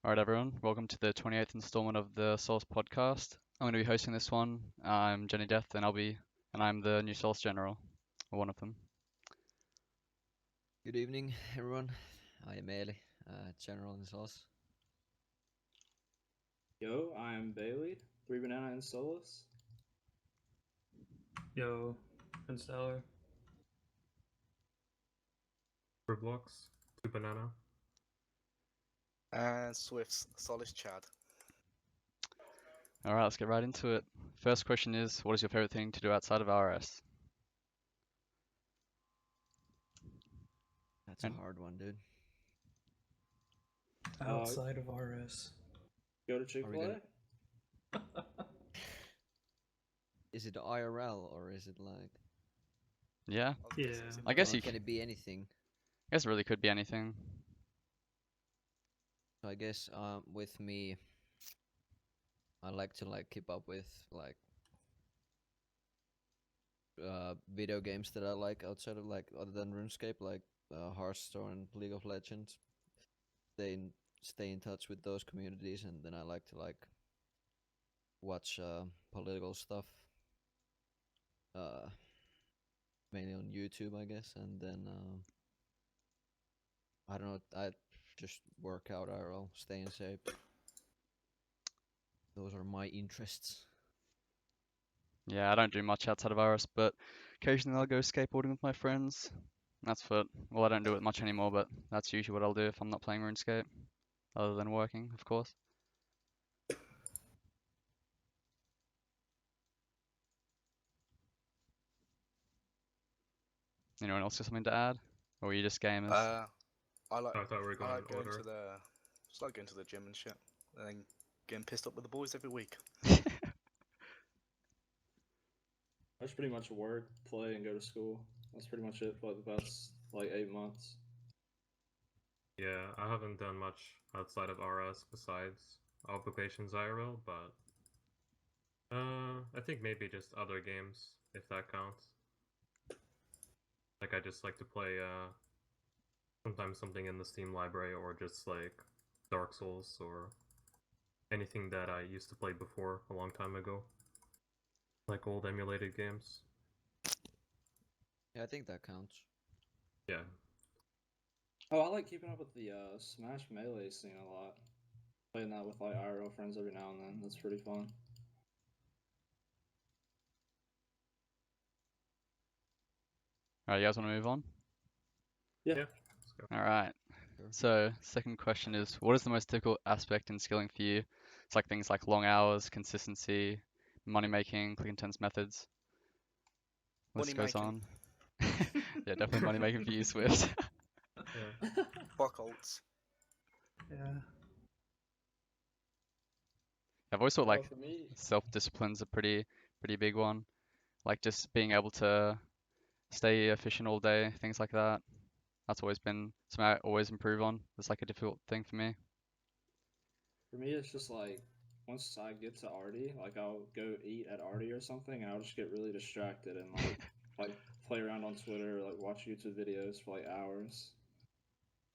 All right, everyone. Welcome to the 28th installment of the Solace Podcast. I'm going to be hosting this one. I'm Jenny Death, and I'm the new Solace General, or one of them. Good evening, everyone. I am Eli, General in Solace. Yo, I'm Bailey, 3 Banana and Solace. Yo, Stellar. Blocks, 2 Banana. And Swift's Solace Chad. All right, let's get right into it. First question is, what is your favorite thing to do outside of RS? That's And- a hard one, dude. Outside of RS. Go to Chick-fil-A? Is it IRL or is it like? Yeah, Yeah. I guess or you can it be anything? I guess it really could be anything. So I guess with me, I like to keep up with video games that I like outside of other than RuneScape, like Hearthstone and League of Legends. Stay in touch with those communities, and then I like to watch political stuff. Mainly on YouTube, I guess, and then I don't know. I just work out IRL, stay in shape. Those are my interests. Yeah, I don't do much outside of RS, but occasionally I'll go skateboarding with my friends. That's well, I don't do it much anymore, but that's usually what I'll do if I'm not playing RuneScape, other than working, of course. Anyone else got something to add? Or are you just gamers? I like I thought we were going in going order. just like going to the gym and shit, and then getting pissed up with the boys every week. I just pretty much work, play, and go to school. That's pretty much it for the past 8 months. Yeah, I haven't done much outside of RS besides Occupations IRL, but I think maybe just other games, if that counts. Like I just like to play sometimes something in the Steam library, or just like Dark Souls or anything that I used to play before a long time ago. Like old emulated games. Yeah, I think that counts. Yeah. Oh, I like keeping up with the Smash Melee scene a lot. Playing that with IRL friends every now and then. That's pretty fun. Alright, you guys want to move on? Yeah. Let's go. Alright. Sure. So, second question is, what is the most difficult aspect in skilling for you? It's like things like long hours, consistency, money making, click intense methods. List Money goes making. on. Yeah, definitely money making for you, Swift. Yeah. Fuck alts. Yeah. I've always thought Well, like for me, self-discipline's a pretty big one. Like just being able to stay efficient all day, things like that. That's always been something I always improve on. It's like a difficult thing for me. it's just once I get to Artie, I'll go eat at Artie or something, and I'll just get really distracted and play around on Twitter, or watch YouTube videos for hours.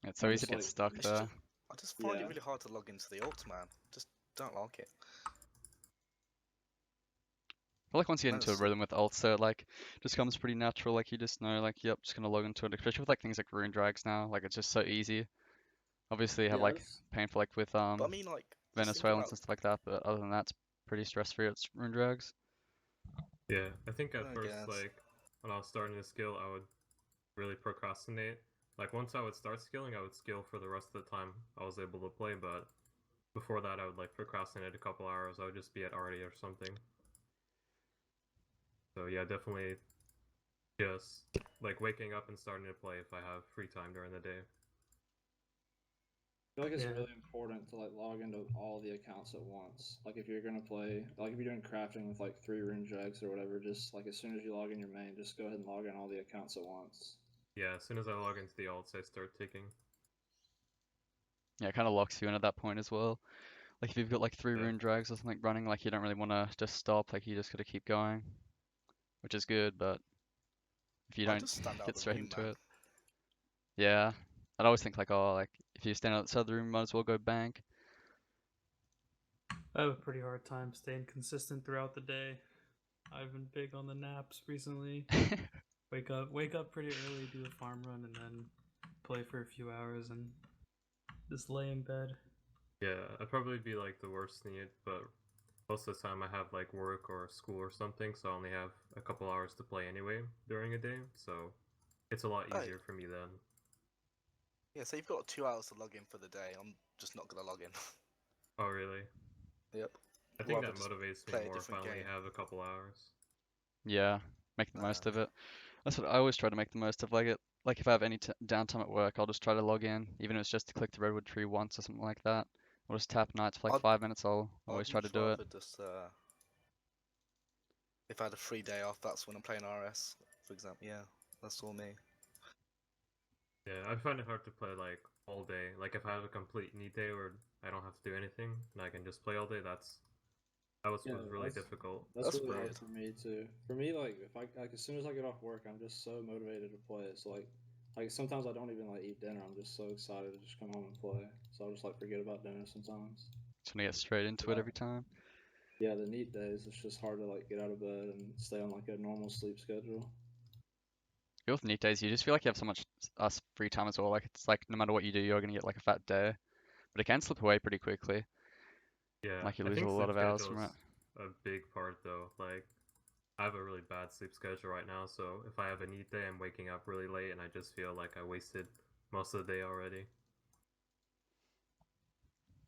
It's so I'm easy to just get stuck It's there. I just find Yeah. it really hard to log into the alts, man. Just don't like it. I feel like once you get into a Honestly. rhythm with ults, it like just comes pretty natural. Like you just know, like, yep, just gonna log into it. Especially with like things like rune drags now, like it's just so easy. Obviously, you have Yeah, like that's- painful like with But I mean, just think Venezuelans about and stuff like that, but other than that, it's pretty stress free. It's rune drags. Yeah, I think at I first, guess. like, when I was starting to skill, I would really procrastinate. Like, once I would start skilling, I would skill for the rest of the time I was able to play, but before that, I would, like, procrastinate a couple hours. I would just be at Arty or something. So, yeah, definitely just, like, waking up and starting to play if I have free time during the day. I feel like it's Yeah. really important to log into all the accounts at once. If you're gonna play, if you're doing crafting with 3 rune drags or whatever, just as soon as you log in your main, just go ahead and log in all the accounts at once. Yeah, as soon as I log into the alts, I start ticking. Yeah, it kind of locks you in at that point as well. Like if you've got like 3 Yeah. rune drags or something running, like you don't really want to just stop. Like you just gotta keep going, which is good. But if you I'll don't just stand out get the straight room, into man. it, yeah, I'd always think like, oh, like if you stand outside the room, might as well go bank. I have a pretty hard time staying consistent throughout the day. I've been big on the naps recently. Wake up pretty early, do a farm run, and then play for a few hours and just lay in bed. Yeah, I'd probably be like the worst in it, but most of the time I have like work or school or something, so I only have a couple hours to play anyway during a day, so it's a lot Oh, easier for me then. yeah, so you've got 2 hours to log in for the day. I'm just not gonna log in. Oh, really? Yep. I think Rather that just motivates me play a more if I different only game. have a couple hours. Yeah, make the most Uh, of it. That's what I always try to make the most of. Like if I have any downtime at work, I'll just try to log in, even if it's just to click the redwood tree once or something like that. Or just tap nights for like I'd 5 minutes. I'll always I'd try to much do it. rather just if I had a free day off, that's when I'm playing RS, for example. Yeah, that's all me. Yeah, I find it hard to play like all day. Like if I have a complete need day where I don't have to do anything and I can just play all day, that was Yeah, really difficult. that's That's really hard weird. for me too. For me, like if I like as soon as I get off work, I'm just so motivated to play. It's like sometimes I don't even like eat dinner. I'm just so excited to just come home and play. So I'll just like forget about dinner sometimes. Just want to get straight into it Yeah. every time. Yeah, the neat days, it's just hard to like get out of bed and stay on like a normal sleep schedule. With neat days, you just feel like you have so much free time as well. Like it's like no matter what you do, you're gonna get like a fat day, but it can slip away pretty quickly. Yeah, Like you I lose a think lot sleep of hours schedule from it. is a big part though. Like I have a really bad sleep schedule right now, so if I have a need day, I'm waking up really late and I just feel like I wasted most of the day already.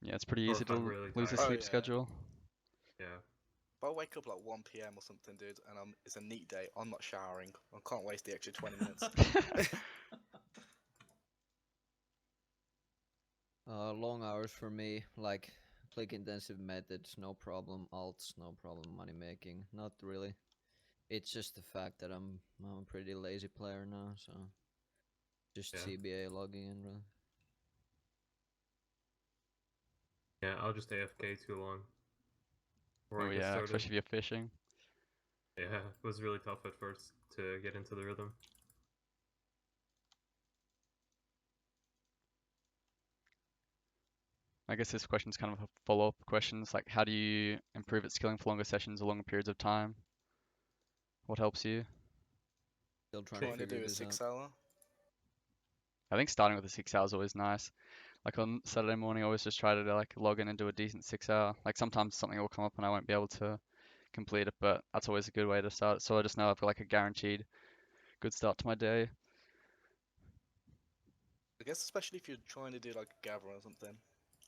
Yeah, it's pretty Or easy if I'm to really lose a tired. Oh sleep yeah. schedule. Yeah. If I wake up like 1 p.m. or something, dude, and it's a neat day, I'm not showering. I can't waste the extra 20 minutes. Long hours for me, like click intensive methods, no problem. Alts, no problem. Money making, not really. It's just the fact that I'm a pretty lazy player now, so just Yeah. CBA logging in really. Yeah, I'll just AFK too long before Oh I get yeah, started. especially if you're fishing. Yeah, it was really tough at first to get into the rhythm. I guess this question's kind of a follow-up question. It's like, how do you improve at skilling for longer sessions or longer periods of time? What helps you? Still trying to Trying to figure do a this out. 6 hour. I think starting with the 6 hours is always nice. Like on Saturday morning, I always just try to like log in and do a decent 6 hour. Like sometimes something will come up and I won't be able to complete it, but that's always a good way to start. So I just know I've got like a guaranteed good start to my day. I guess especially if you're trying to do like a gather or something,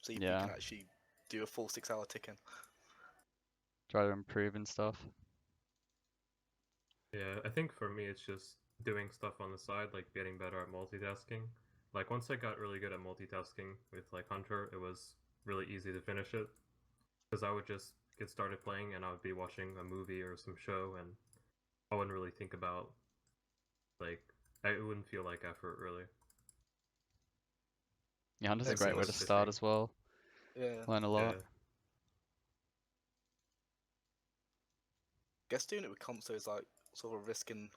see if you Yeah, can actually do a full 6 hour ticking. try to improve and stuff. Yeah, I think for me it's just doing stuff on the side, like getting better at multitasking. Like once I got really good at multitasking with like Hunter, it was really easy to finish it because I would just get started playing and I would be watching a movie or some show and I wouldn't really think about like it wouldn't feel like effort really. Yeah, Hunter's a Yeah, And great same way same with to as start fishing. as well. yeah. Learn a Yeah, lot. Guess doing it with comps though is like sort of risking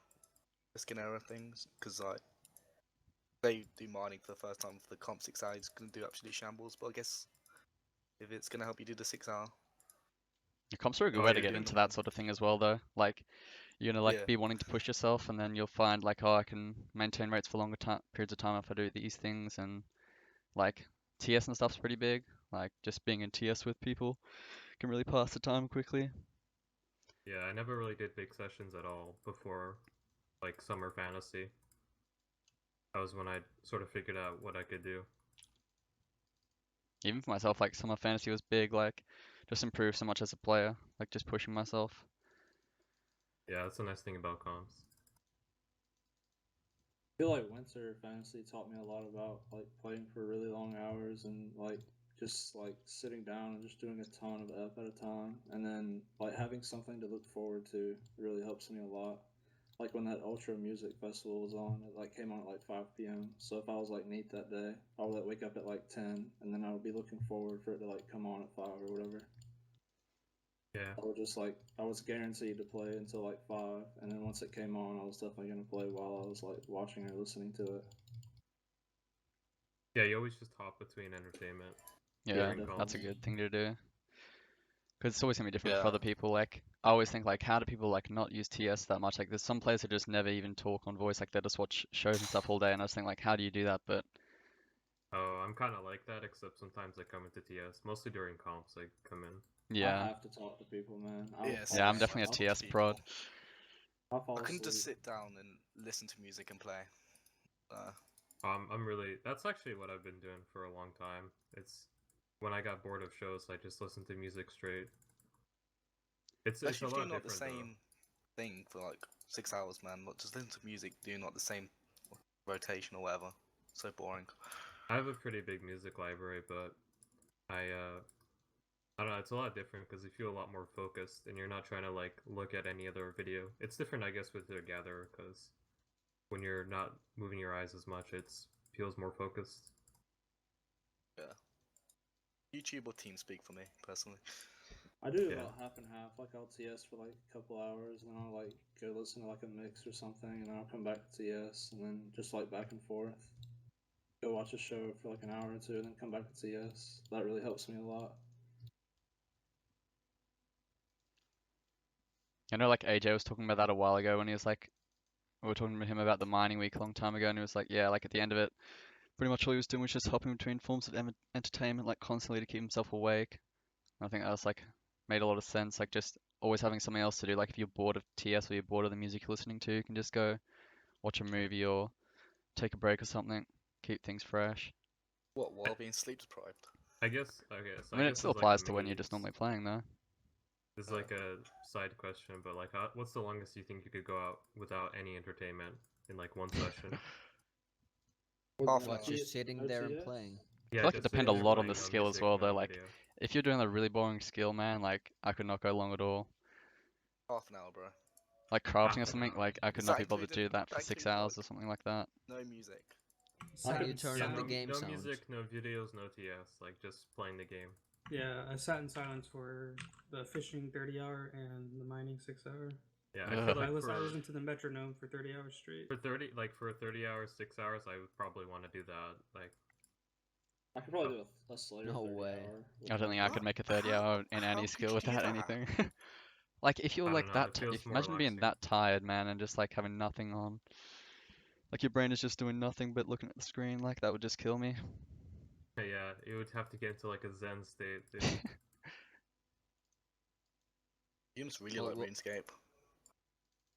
error things because like they do mining for the first time for the comp 6 hour, it's gonna do absolutely shambles. But I guess if it's gonna help you do the 6 hour, Your comps are a good oh way to yeah, get into definitely. that sort of thing as well, though. Like you're gonna like yeah, be wanting to push yourself, and then you'll find like, oh, I can maintain rates for longer time periods of time if I do these things, and like TS and stuff's pretty big. Like just being in TS with people can really pass the time quickly. Yeah, I never really did big sessions at all before like summer fantasy. That was when I sort of figured out what I could do. Even for myself, like summer fantasy was big. Like just improve so much as a player. Like just pushing myself. Yeah, that's the nice thing about comps. I feel like winter fantasy taught me a lot about like playing for really long hours and like just like sitting down and just doing a ton of F at a time, and then like having something to look forward to really helps me a lot. Like when that Ultra Music Festival was on, it like came on at like 5 p.m. So if I was like neat that day, I would like wake up at like 10, and then I would be looking forward for it to like come on at 5 or whatever. Yeah. I would just like I was guaranteed to play until like 5, and then once it came on, I was definitely gonna play while I was like watching or listening to it. Yeah, you always just hop between entertainment Yeah, during definitely. that's a comps. good thing to do. Because it's always gonna be different for Yeah. other people. Like, I always think like, how do people like not use TS that much? Like, there's some players who just never even talk on voice. Like, they just watch shows and stuff all day. And I just think like, how do you do that? But Oh, I'm kind of like that, except sometimes I come into TS. Mostly during comps, I come in. I yeah, have to talk to people, man. Yeah, fall yeah, I'm same. definitely a asleep. TS prod. I'll fall I couldn't just asleep. sit down and listen to music and play. I'm really. That's actually what I've been doing for a long time. It's when I got bored of shows, I just listened to music straight. It's a Especially if lot you're not the different same thing for like 6 hours, man. Not just listen to music, doing not the same rotation or whatever. So boring. though. I have a pretty big music library, but I don't know. It's a lot different because you feel a lot more focused, and you're not trying to like look at any other video. It's different, I guess, with the Gatherer because when you're not moving your eyes as much, it feels more focused. Yeah. YouTube or TeamSpeak for me personally. I do Yeah. about half and half. Like I'll TS for like a couple hours, and then I'll like go listen to like a mix or something, and then I'll come back to TS, and then just like back and forth. Go watch a show for like an hour or two, and then come back to TS. That really helps me a lot. I know like AJ was talking about that a while ago when he was like, we were talking to him about the mining week a long time ago, and he was like, yeah, like at the end of it, pretty much all he was doing was just hopping between forms of entertainment, like constantly to keep himself awake. And I think that was like made a lot of sense, like just always having something else to do. Like if you're bored of TS or you're bored of the music you're listening to, you can just go watch a movie or take a break or something, keep things fresh. What, while being sleep deprived? I guess. Okay, so I mean, it guess still as like a applies to when you're mini. just normally playing though. This is like a side question, but like, what's the longest you think you could go out without any entertainment in like one session? Half an What, hour. just sitting there and playing? Yeah, I feel like it just depends sitting a there lot on the playing no skill as music, well though. no Like video. if you're doing a really boring skill, man, like I could not go long at all. Half an hour, bro. Like crafting Half or an something, hour. like I could Is not that be bothered to including? do that for That 6 includes hours like or something like that. no music. How do you could turn Yeah, on the no, game no sounds? music, no videos, no TS. Like just playing the game. Yeah, I sat in silence for the fishing 30 hour and the mining 6 hour. Yeah, I Ugh. feel like I listened to the metronome for 30 hours straight. for 30 hours, 6 hours, I would probably want to do that. Like, I could probably do a Slayer No 30 way. hour. I don't think I could make a 30 hour in How any could skill you do without that? anything. Like if you're I like don't know. that, It feels if more imagine being relaxing. that tired, man, and just like having nothing on. Like your brain is just doing nothing but looking at the screen. Like that would just kill me. Yeah, you would have to get into like a zen state, dude. You must really Well, like well, RuneScape.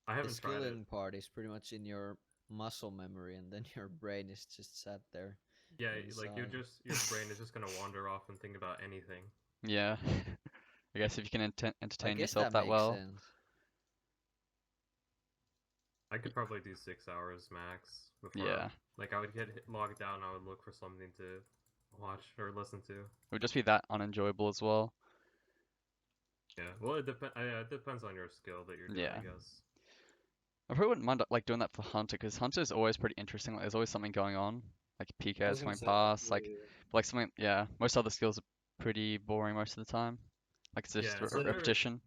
I the haven't tried it. skilling part is pretty much in your muscle memory, and then your brain is just sat there. Yeah, on the like side. your brain is just gonna wander off and think about anything. Yeah. I guess if you can I entertain guess yourself that that makes well. sense. I could probably do 6 hours max before. Yeah. Like I would get logged down. I would look for something to watch or listen to. It would just be that unenjoyable as well. Yeah. Well, it depends on your skill that you're doing, Yeah. I guess. I probably wouldn't mind like doing that for Hunter, because Hunter is always pretty interesting. Like there's always something going on. Like I PKs was gonna going say, past, like yeah. something. Yeah. Most other skills are pretty boring most of the time. Like it's just Yeah, repetition.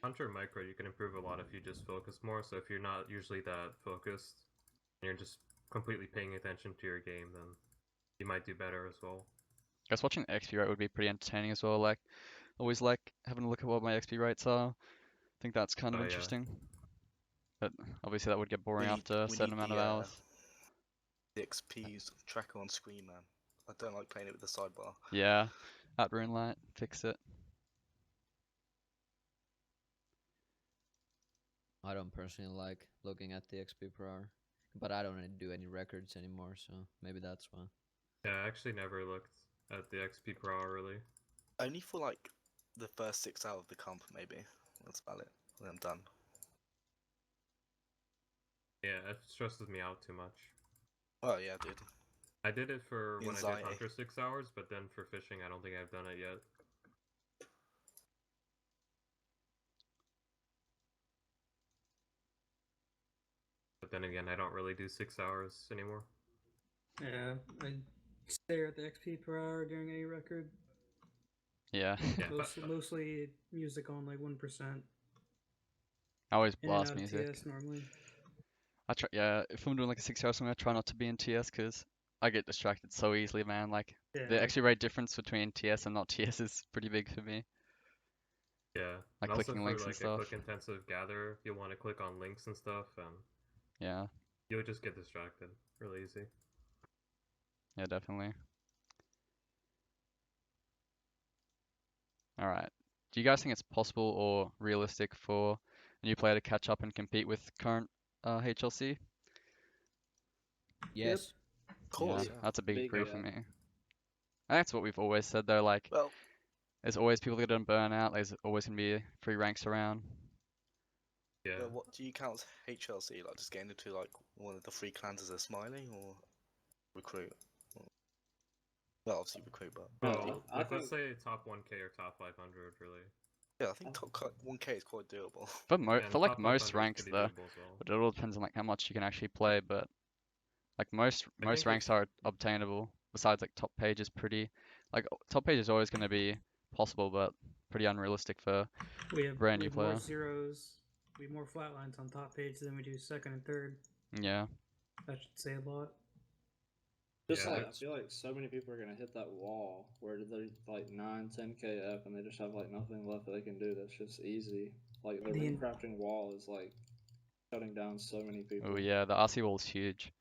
Hunter Micro, you can improve a lot if you just focus more. So if you're not usually that focused, and you're just completely paying attention to your game, then you might do better as well. I guess watching the XP rate would be pretty entertaining as well. Like always like having a look at what my XP rates are. I think that's kind of Oh, yeah. interesting. But obviously that would get boring We after a need certain amount of hours. The XP's tracker on screen, man. I don't like playing it with the sidebar. Yeah. At Runelight, fix it. I don't personally like looking at the XP per hour, but I don't do any records anymore, so maybe that's why. Yeah, I actually never looked at the XP per hour really. Only for like the first 6 hours of the comp, maybe. That's about it. Then I'm done. Yeah, it stresses me out too much. Oh yeah, dude. I did it for when I did Anxiety. Hunter 6 hours, but then for fishing, I don't think I've done it yet. But then again, I don't really do 6 hours anymore. Yeah, I stare at the XP per hour during any record. Yeah. Yeah, Mostly music on like 1%. I always In and blast out music. of TS normally. I try, yeah, if I'm doing like a 6 hour something, I try not to be in TS because I get distracted so easily, man. Like Yeah. the XP rate difference between TS and not TS is pretty big for me. Yeah, Like and also clicking for links and like a stuff. click-intensive gather, you'll want to click on links and stuff, and Yeah, you'll just get distracted really easy. yeah, definitely. All right. Do you guys think it's possible or realistic for a new player to catch up and compete with current HLC? Yes. Of course, Yeah, yeah. that's a big Big agree yeah. for me. And that's what we've always said though. Like, Well, there's always people that don't burn out. There's always gonna be free ranks around. Yeah, well, what do you count as HLC? Like just getting into like one of the 3 clans as a smiley or recruit? Well, obviously recruit, but No, oh, I like think let's say top 1K or top 500, really. yeah, I think top 1K is quite doable. And For like top most 500 is ranks pretty though, doable as well. but it all depends on like how much you can actually play. But like most I think ranks if are obtainable. Besides like top page is pretty, like top page is always gonna be possible, but pretty unrealistic for We have brand new more player. zeros. We have more flatlines on top page than we do second and third. Yeah, That should say a lot. just Yeah, like I that's- feel like so many people are gonna hit that wall where they're like 9, 10k up and they just have like nothing left that they can do. That's just easy. Like the The ring in- crafting wall is like shutting down so many people. oh yeah, the RC wall is huge.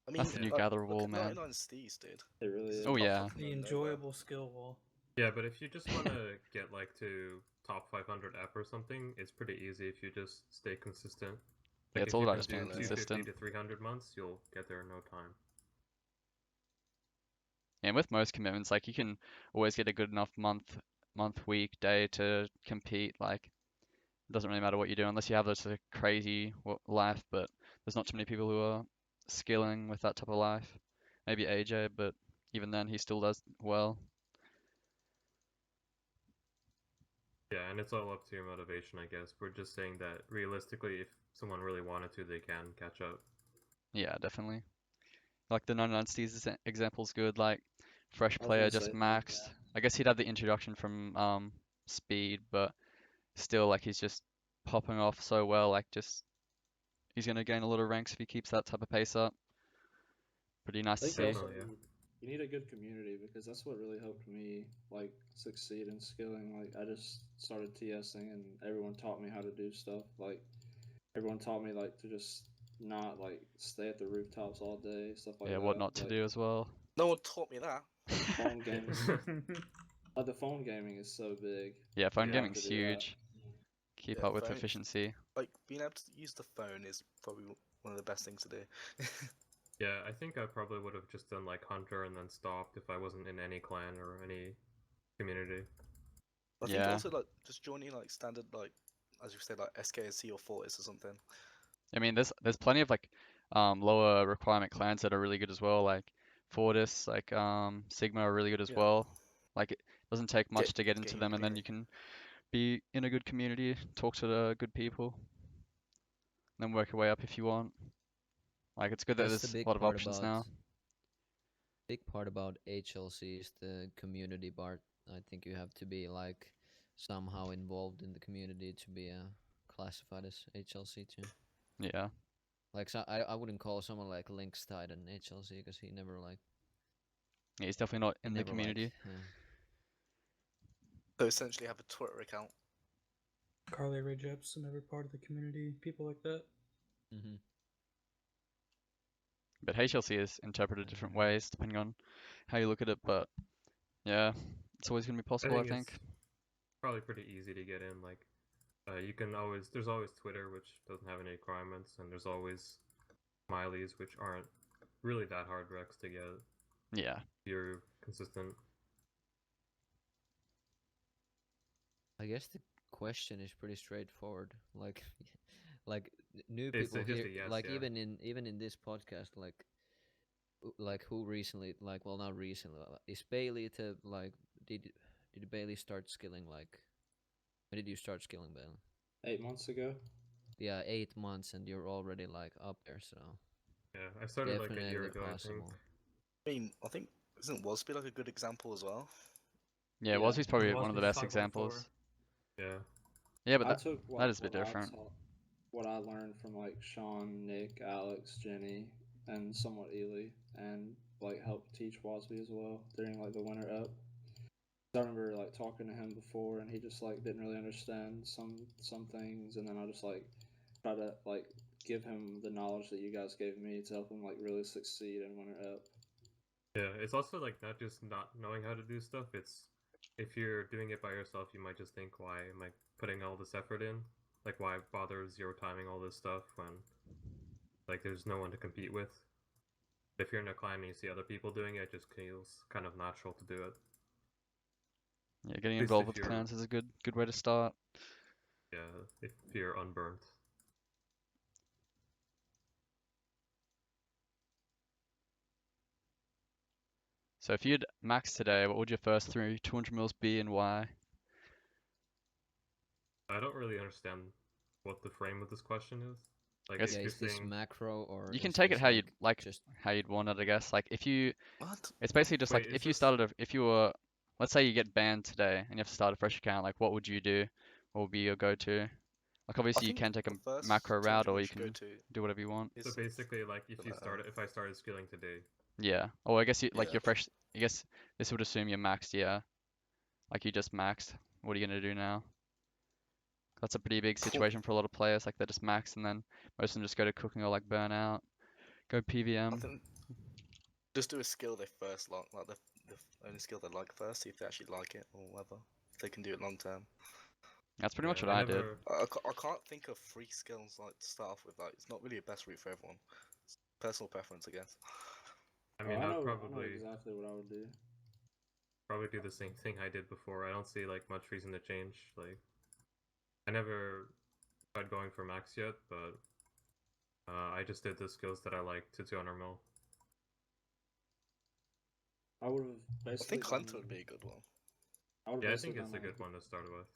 I mean, That's the new like, gather look wall, at man. 99 Steez, dude. It really This is. is Oh popped yeah, up from The nowhere. enjoyable skill wall. Yeah, but if you just want to get like to top 500 app or something, it's pretty easy if you just stay consistent. Yeah, Like it's if all you about can just do being 250 consistent. to 300 months, you'll get there in no time. And with most commitments, like you can always get a good enough month, week, day to compete. Like it doesn't really matter what you do unless you have this crazy life. But there's not too many people who are skilling with that type of life. Maybe AJ, but even then he still does well. Yeah, and it's all up to your motivation, I guess. We're just saying that realistically, if someone really wanted to, they can catch up. Yeah, definitely. Like the 99 Steez example's good. Like fresh I was player gonna just say, maxed. I guess he'd have the introduction from speed, but still like he's just popping off so well. Like just he's gonna gain a lot of ranks if he keeps that type of pace up. Pretty nice I to think you see. also Definitely, yeah. you need a good community because that's what really helped me like succeed in skilling. Like I just started TSing and everyone taught me how to do stuff. Like everyone taught me like to just not like stay at the rooftops all day, stuff like Yeah, that. what not to Like do as well. No one taught me that. phone gaming, like the phone gaming is so big. Yeah, phone You have gaming's to do that. huge. Keep Yeah, up with phone- efficiency. Like being able to use the phone is probably one of the best things to do. Yeah, I think I probably would have just done like Hunter and then stopped if I wasn't in any clan or any community. I think Yeah. also like just joining like standard like as you said like SKSC or Fortis or something. I mean, there's plenty of like lower requirement clans that are really good as well. Like Fortis, like Sigma are really good as Yeah. well. Like it doesn't take much to get Get into your them, and then beer. you can be in a good community, talk to the good people, and then work your way up if you want. Like it's good that That's the there's a big lot of part options about now. big part about HLC is the community part. I think you have to be like somehow involved in the community to be classified as HLC too. Yeah. Like so, I wouldn't call someone like Lynx Titan HLC because he never like Yeah, he's definitely not he in the never community. like So essentially have a Twitter account. Carly Rae Jepsen, never part of the community. People like that. mm-hmm. But HLC is interpreted different ways depending on how you look at it. But yeah, it's always gonna be possible, I think. it's probably pretty easy to get in. Like, you can always there's always Twitter, which doesn't have any requirements, and there's always smileys, which aren't really that hard recs to get. Yeah. If you're consistent. I guess the question is pretty straightforward. Like, like new It's people just here. a yes, Like yeah. even in this podcast, like who recently, like well not recently, is Bailey to like did Bailey start skilling like? When did you start skilling, Bailey? 8 months ago. Yeah, 8 months, and you're already like up there. So Yeah, I started like a year definitely ago, I think. possible. I mean, I think isn't Wasby like a good example as well? Yeah, Yeah. Wasby's probably one of the Wasby's best 5.4. examples. Yeah. Yeah, but I that took that is a bit different. what I learned from like Sean, Nick, Alex, Jenny, and somewhat Ely, and like helped teach Wasby as well during like the winter up. I remember like talking to him before, and he just like didn't really understand some things, and then I just like try to like give him the knowledge that you guys gave me to help him like really succeed in Winter Up. Yeah, it's also like not just not knowing how to do stuff. It's if you're doing it by yourself, you might just think, why am I putting all this effort in? Like, why bother zero timing all this stuff when like there's no one to compete with? If you're in a clan and you see other people doing it, it just feels kind of natural to do it. Yeah, getting At least involved if with you're clans is a good way to start. yeah, if you're unburnt. So if you'd max today, what would your first 200 mils be and why? I don't really understand what the frame of this question is. Like, guess- if Yeah, you're is this saying macro or You can is take it this how you'd like, just how you'd want it, I guess. Like if you, What? it's basically just Wait, like is if you this started, if you were, let's say you get banned today and you have to start a fresh account, like what would you do? What would be your go-to? Like I obviously you think can take a the first macro route 200 or we you should go can to do whatever you want. so is basically like if the I started skilling today, Yeah. Or I guess you like yeah. you're fresh. I guess this would assume you're maxed. Yeah. Like you just maxed. What are you gonna do now? That's a pretty big situation for a lot of players. Like they just max and then most of them just go to cooking or like burn out, go I PVM. think just do a skill they first like the only skill they like first, see if they actually like it or whatever. If they can do it long term. That's pretty yeah, much what I did. I can't think of free skills like to start off with. Like, it's not really a best route for everyone. It's personal preference, I guess. I Oh, mean, I I'd know probably exactly what I would do. do the same thing I did before. I don't see like much reason to change. Like, I never tried going for max yet, but I just did the skills that I like to 200 mil. I would have I basically think Hunter would be a good one. I would have Yeah, I basically think it's done a good one to start with.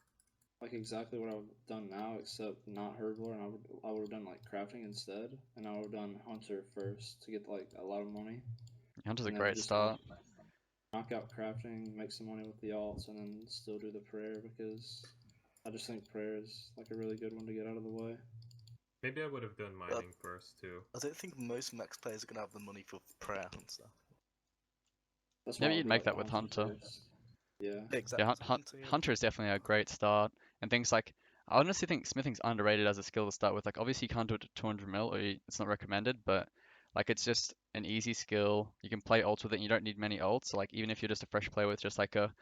like exactly what I've done now, except not Herblore, and I would have done like crafting instead, and I would have done Hunter first to get like a lot of money, Hunter's a and then great just start. knock out crafting, make some money with the alts, and then still do the prayer because I just think prayer is like a really good one to get out of the way. Maybe I would have done mining first too. I don't think most max players are gonna have the money for prayer and stuff. That's Maybe why I you'd would do make like that the with Hunter Hunter. first. Yeah. Exactly. Yeah, Hunter, yeah. Hunter is definitely a great start. And things like, I honestly think smithing's underrated as a skill to start with. Like, obviously you can't do it to 200 mil, or it's not recommended, but like it's just an easy skill. You can play ults with it, and you don't need many ults. Like, even if you're just a fresh player with just like a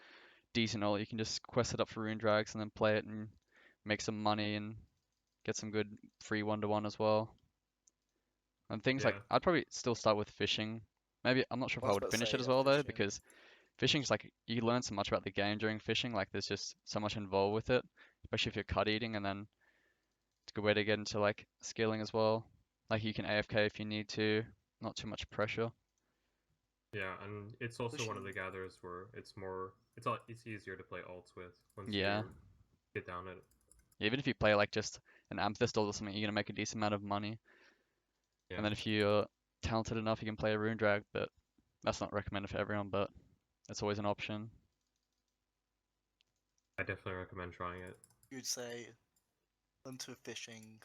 decent ult, you can just quest it up for rune drags and then play it and make some money and get some good free 1-to-1 as well. And things like, Yeah, I'd probably still start with fishing. Maybe, I'm not sure if I I was would about to finish say, it as yeah, well though, fishing. because fishing's like you learn so much about the game during fishing. Like there's just so much involved with it, especially if you're cut eating, and then it's a good way to get into like skilling as well. Like you can AFK if you need to, not too much pressure. yeah, and it's also one of the Fishing. gatherers where it's easier to play alts with once Yeah. you get down at it. Even if you play like just an amethyst or something, you're gonna make a decent amount of money. Yeah, And then if you're talented enough, you can play a rune drag, but that's not recommended for everyone, but it's always an option. I definitely recommend trying it. You'd say Hunter, fishing,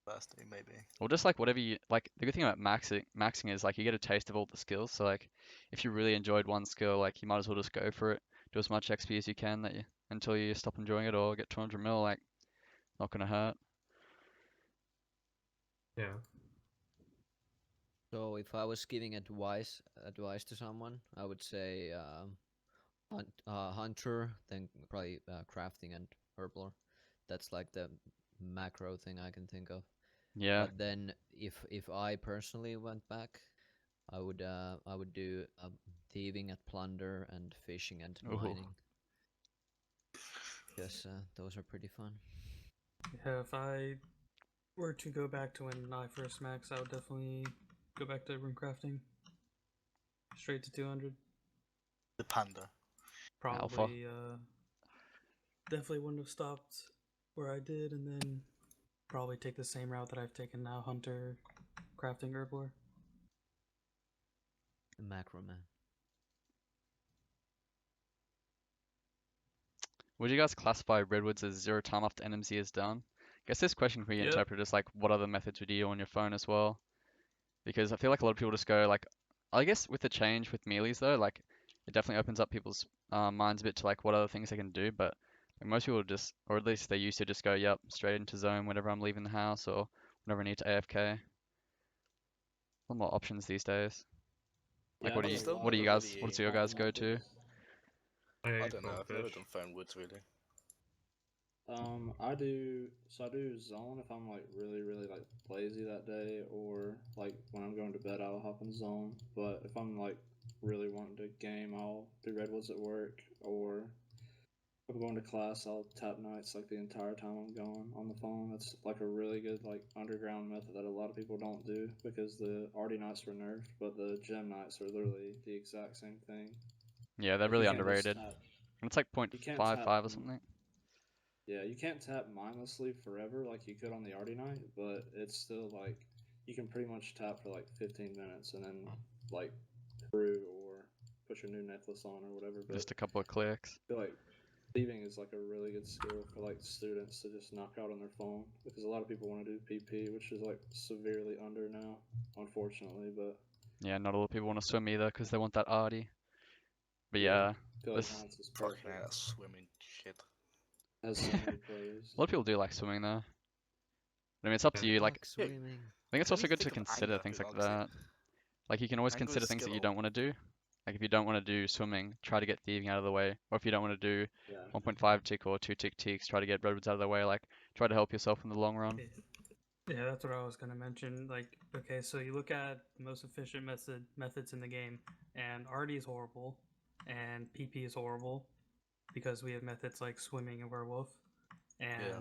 thirsty, maybe. Or just like whatever you like. The good thing about maxing is like you get a taste of all the skills. So like if you really enjoyed one skill, like you might as well just go for it. Do as much XP as you can until you stop enjoying it or get 200 mil. Like not gonna hurt. Yeah, so if I was giving advice to someone, I would say Hunter, then probably crafting and herblore. That's like the macro thing I can think of. Yeah. But then if I personally went back, I would do thieving at plunder and fishing and Ooh. mining. Because those are pretty fun. Yeah, if I were to go back to when I first max, I would definitely go back to rune crafting. Straight to 200. The panda. Probably definitely wouldn't have stopped where I did, and then probably take the same route that I've taken now, Hunter, crafting, herblore. The macro man. Would you guys classify redwoods as 0 time after NMZ is done? I guess this question can be Yep. interpreted as like what other methods would you do on your phone as well? Because I feel like a lot of people just go like, I guess with the change with meelees though, like it definitely opens up people's minds a bit to like what other things they can do. But like, most people just, or at least they used to just go, yep, straight into zone whenever I'm leaving the house or whenever I need to AFK. A lot more options these days. Like, Yeah, I think a still what lot do you of never guys, really. what's your Arty guys go to? methods. I I don't know. phone I've never fish. done phone woods really. I do zone if I'm like really like lazy that day, or like when I'm going to bed I'll hop in zone. But if I'm like really wanting to game, I'll do redwoods at work, or if I'm going to class I'll tap nights like the entire time I'm gone on the phone. That's like a really good like underground method that a lot of people don't do, because the arty nights were nerfed, but the gem nights are literally the exact same thing. Yeah, they're Like you really can't just underrated. tap. And it's like You can't tap. 0.55 or something. Yeah, you can't tap mindlessly forever like you could on the Arty Night, but it's still like you can pretty much tap for like 15 minutes and then like through or put your new necklace on or whatever. But Just a couple of clicks. I feel like thieving is like a really good skill for like students to just knock out on their phone, because a lot of people want to do PP, which is like severely under now, unfortunately. But Yeah, not a lot of people want to swim either because they want that arty. But yeah, yeah, I feel like this Nights is Fucking perfect. that swimming shit. Has so many pros. a lot of people do like swimming though. I mean, it's up to you. Like, Yeah, swimming. I think it's I also need to good to think of consider anger things as like well, 'cause that. Like, you can always anger is consider a things that skill you at don't all. want to do. Like, if you don't want to do swimming, try to get thieving out of the way. Or if you don't want to do Yeah. 1.5 tick or 2 tick ticks, try to get redwoods out of the way. Like, try to help yourself in the long run. Yeah, that's what I was gonna mention. Like, okay, so you look at the most efficient methods in the game, and RD is horrible, and PP is horrible, because we have methods like swimming and werewolf, and Yeah.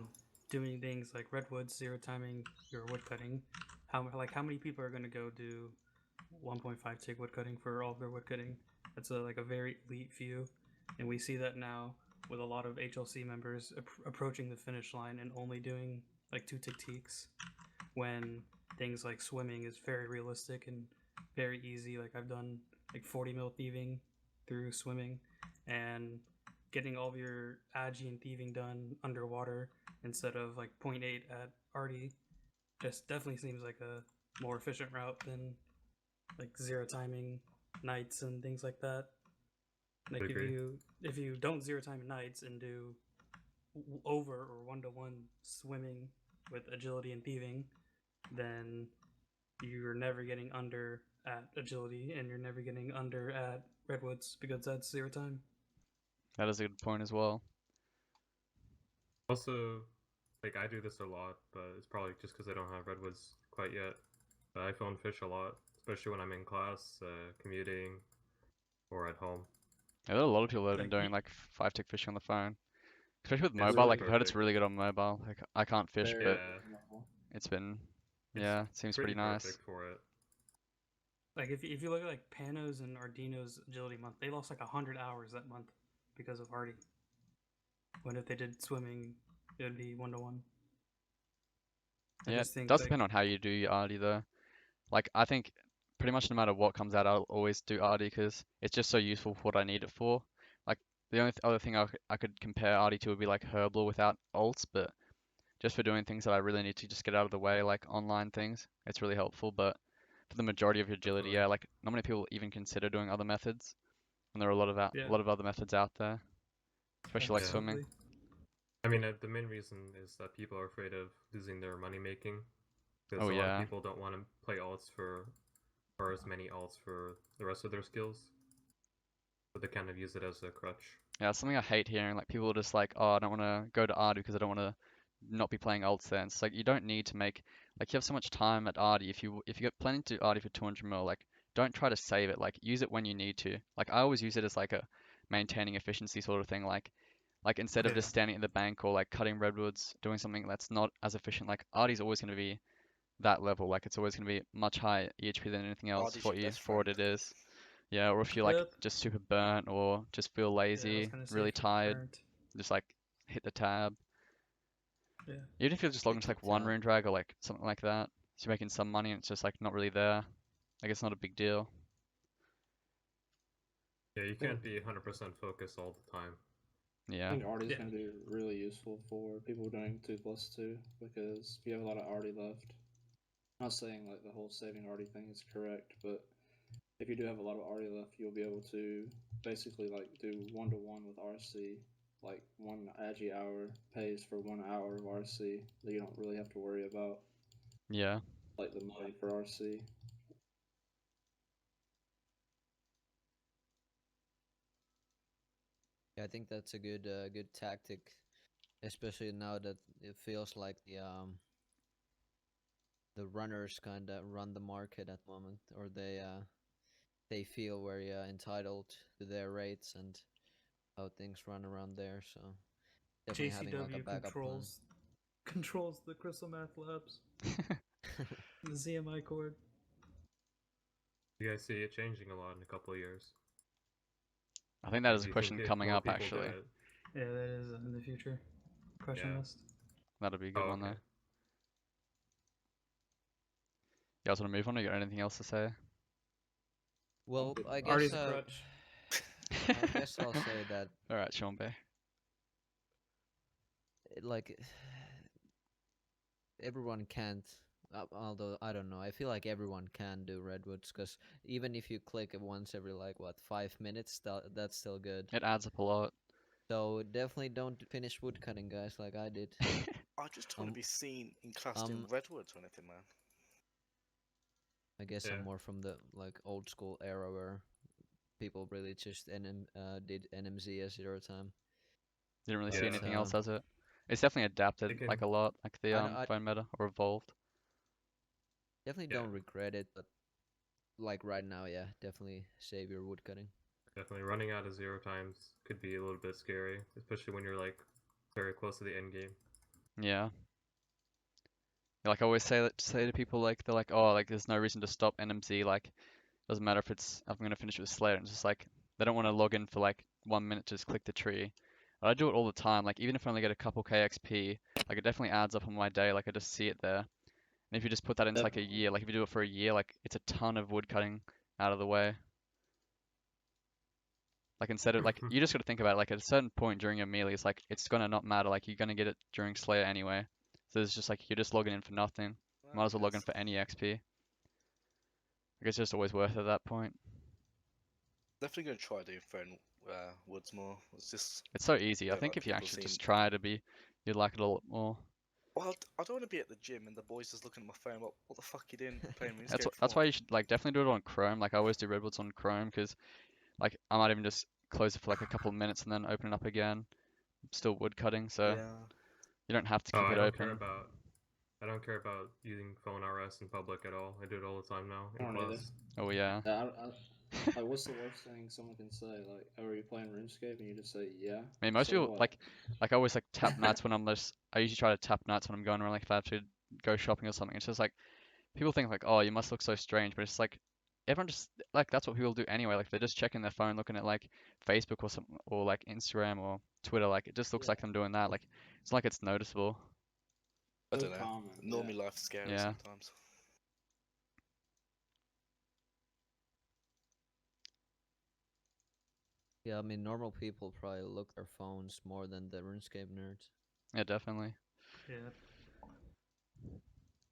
doing things like redwoods, zero timing your woodcutting. How many people are gonna go do 1.5 tick woodcutting for all of their woodcutting? That's like a very elite few, and we see that now with a lot of HLC members approaching the finish line and only doing like 2 tick teaks, when things like swimming is very realistic and very easy. Like, I've done like 40 mil thieving through swimming, and getting all of your agi and thieving done underwater instead of like 0.8 at arty just definitely seems like a more efficient route than like zero timing nights and things like that. Like, Agree. if you don't zero time nights and do over or 1-to-1 swimming with agility and thieving, then you're never getting under at agility and you're never getting under at redwoods, because that's zero time. That is a good point as well. Also, like I do this a lot, but it's probably just because I don't have redwoods quite yet. But I phone fish a lot, especially when I'm in class, commuting, or at home. Yeah, there are a lot of people that have been Like, doing like 5 tick fishing on the phone. Especially with It's mobile, really like I've heard it's perfect. really good on mobile. Like I can't fish, Very but Yeah. normal. it's been, It's yeah, it seems pretty nice. perfect for it. Like, if you look at like Panos and Ardino's agility month, they lost like 100 hours that month because of Arty. When if they did swimming, it would be 1-to-1. I Yeah, it just think does like, depend on how you do your arty though. Like I think pretty much no matter what comes out, I'll always do arty because it's just so useful for what I need it for. Like the only other thing I could compare arty to would be like Herblore without ults, but just for doing things that I really need to just get out of the way, like online things, it's really helpful. But for the majority of your agility, Definitely. yeah, like not many people even consider doing other methods, and there are a lot of a yeah, lot of other methods out there, especially like Yeah. swimming. absolutely. I mean, the main reason is that people are afraid of losing their money making, because Oh a lot of yeah, people don't want to play alts for, or as many alts for the rest of their skills, so they kind of use it as a crutch. yeah, it's something I hate hearing. Like people are just like, oh, I don't want to go to arty because I don't want to not be playing ults there. And it's like you don't need to make like you have so much time at arty. If you get planning to arty for 200 mil, like don't try to save it. Like use it when you need to. Like I always use it as like a maintaining efficiency sort of thing. Like instead of Yeah. just standing in the bank or like cutting redwoods, doing something that's not as efficient. Like arty's always going to be that level. Like it's always going to be much higher EHP than anything else Arty's your best for what friend. it is. Yeah, or if you're like Yep. just super burnt or just feel Yeah, I was lazy, gonna say really if you're tired, burnt. just like hit the tab. Yeah. Even if you're just logging Hit to the like one tab. rune drag or like something like that, so you're making some money and it's just like not really there. Like it's not a big deal. Yeah, you think- can't be 100% focused all the time. I Yeah. think Arty is Yeah. going to be really useful for people doing 2+2, because if you have a lot of Arty left, I'm not saying like the whole saving Arty thing is correct, but if you do have a lot of RE left, you'll be able to basically like do 1-to-1 with RC, like one Agi hour pays for 1 hour of RC that you don't really have to worry about, Yeah. like the money for RC. Yeah, I think that's a good tactic, especially now that it feels like the runners kind of run the market at the moment, or they feel very entitled to their rates and how things run around there. So definitely having like a JCW backup plan. controls the Crystal Math Labs, the ZMI cord. You guys see it changing a lot in a couple of years. I think that Like, is do a you question think if coming more up people get actually. it? Yeah, that is in the future question Yeah. list. That'll be a good Oh, one okay. though. You guys want to move on? Or you got anything else to say? Well, I Artie's guess a crutch. I guess I'll say that All right, Sean Bay. like everyone can't. Although I don't know, I feel like everyone can do redwoods because even if you click it once every like what 5 minutes, that's still good. It adds up a lot. So definitely don't finish woodcutting, guys, like I did. I just don't want Um, to be seen in class um, doing redwoods or anything, man. I guess Yeah. I'm more from the like old school era where people really just did NMZ as 0 time. Didn't really see But anything else as it. It's definitely adapted They like can. a lot, like the I phone meta or evolved. definitely Yeah. don't regret it, but like right now, yeah, definitely save your woodcutting. Definitely running out of 0 times could be a little bit scary, especially when you're like very close to the end game. Yeah. Like I always say to people like they're like, oh, like there's no reason to stop NMZ. Like doesn't matter if I'm gonna finish with Slayer. And it's just like they don't want to log in for like 1 minute to just click the tree. But I do it all the time. Like even if I only get a couple KXP, like it definitely adds up on my day. Like I just see it there. And if you just put that into like a Definitely. year, like if you do it for a year, like it's a ton of wood cutting out of the way. Like instead of like you just gotta think about it. Like at a certain point during your melee, it's like it's gonna not matter. Like you're gonna get it during Slayer anyway. So it's just like you're just logging in for nothing. Well, Might as well log in guess for any XP. Like it's just always worth it at that point. definitely gonna try doing phone woods more. It's just It's so easy. I don't think like if you people actually seeing. just try to be, you'd like it a lot more. Well, I don't want to be at the gym and the boys just looking at my phone. What the fuck you doing playing That's RuneScape that's for? why you should like definitely do it on Chrome. Like I always do Redwoods on Chrome because like I might even just close it for like a couple of minutes and then open it up again. Still wood cutting, so Yeah. you don't have to Oh, keep I it don't care open. about. I don't care about using phone RS in public at all. I do it all the time now I in don't either. class. Oh yeah. Like, what's the worst thing someone can say? Like, oh, are you playing RuneScape? And you just say, yeah. I mean, most So people what? like I always like tap nights when I'm just. I usually try to tap nights when I'm going around. Like if I have to go shopping or something, it's just like people think like, oh, you must look so strange, but it's like everyone just like that's what people do anyway. Like they're just checking their phone, looking at like Facebook or something, or like Instagram or Twitter. Like it just looks Yeah. like them doing that. Like it's not like it's noticeable. I So don't know. common. Normally Yeah. life's scary Yeah. sometimes. Yeah, I mean normal people probably look at their phones more than the RuneScape nerds. Yeah, definitely. Yeah.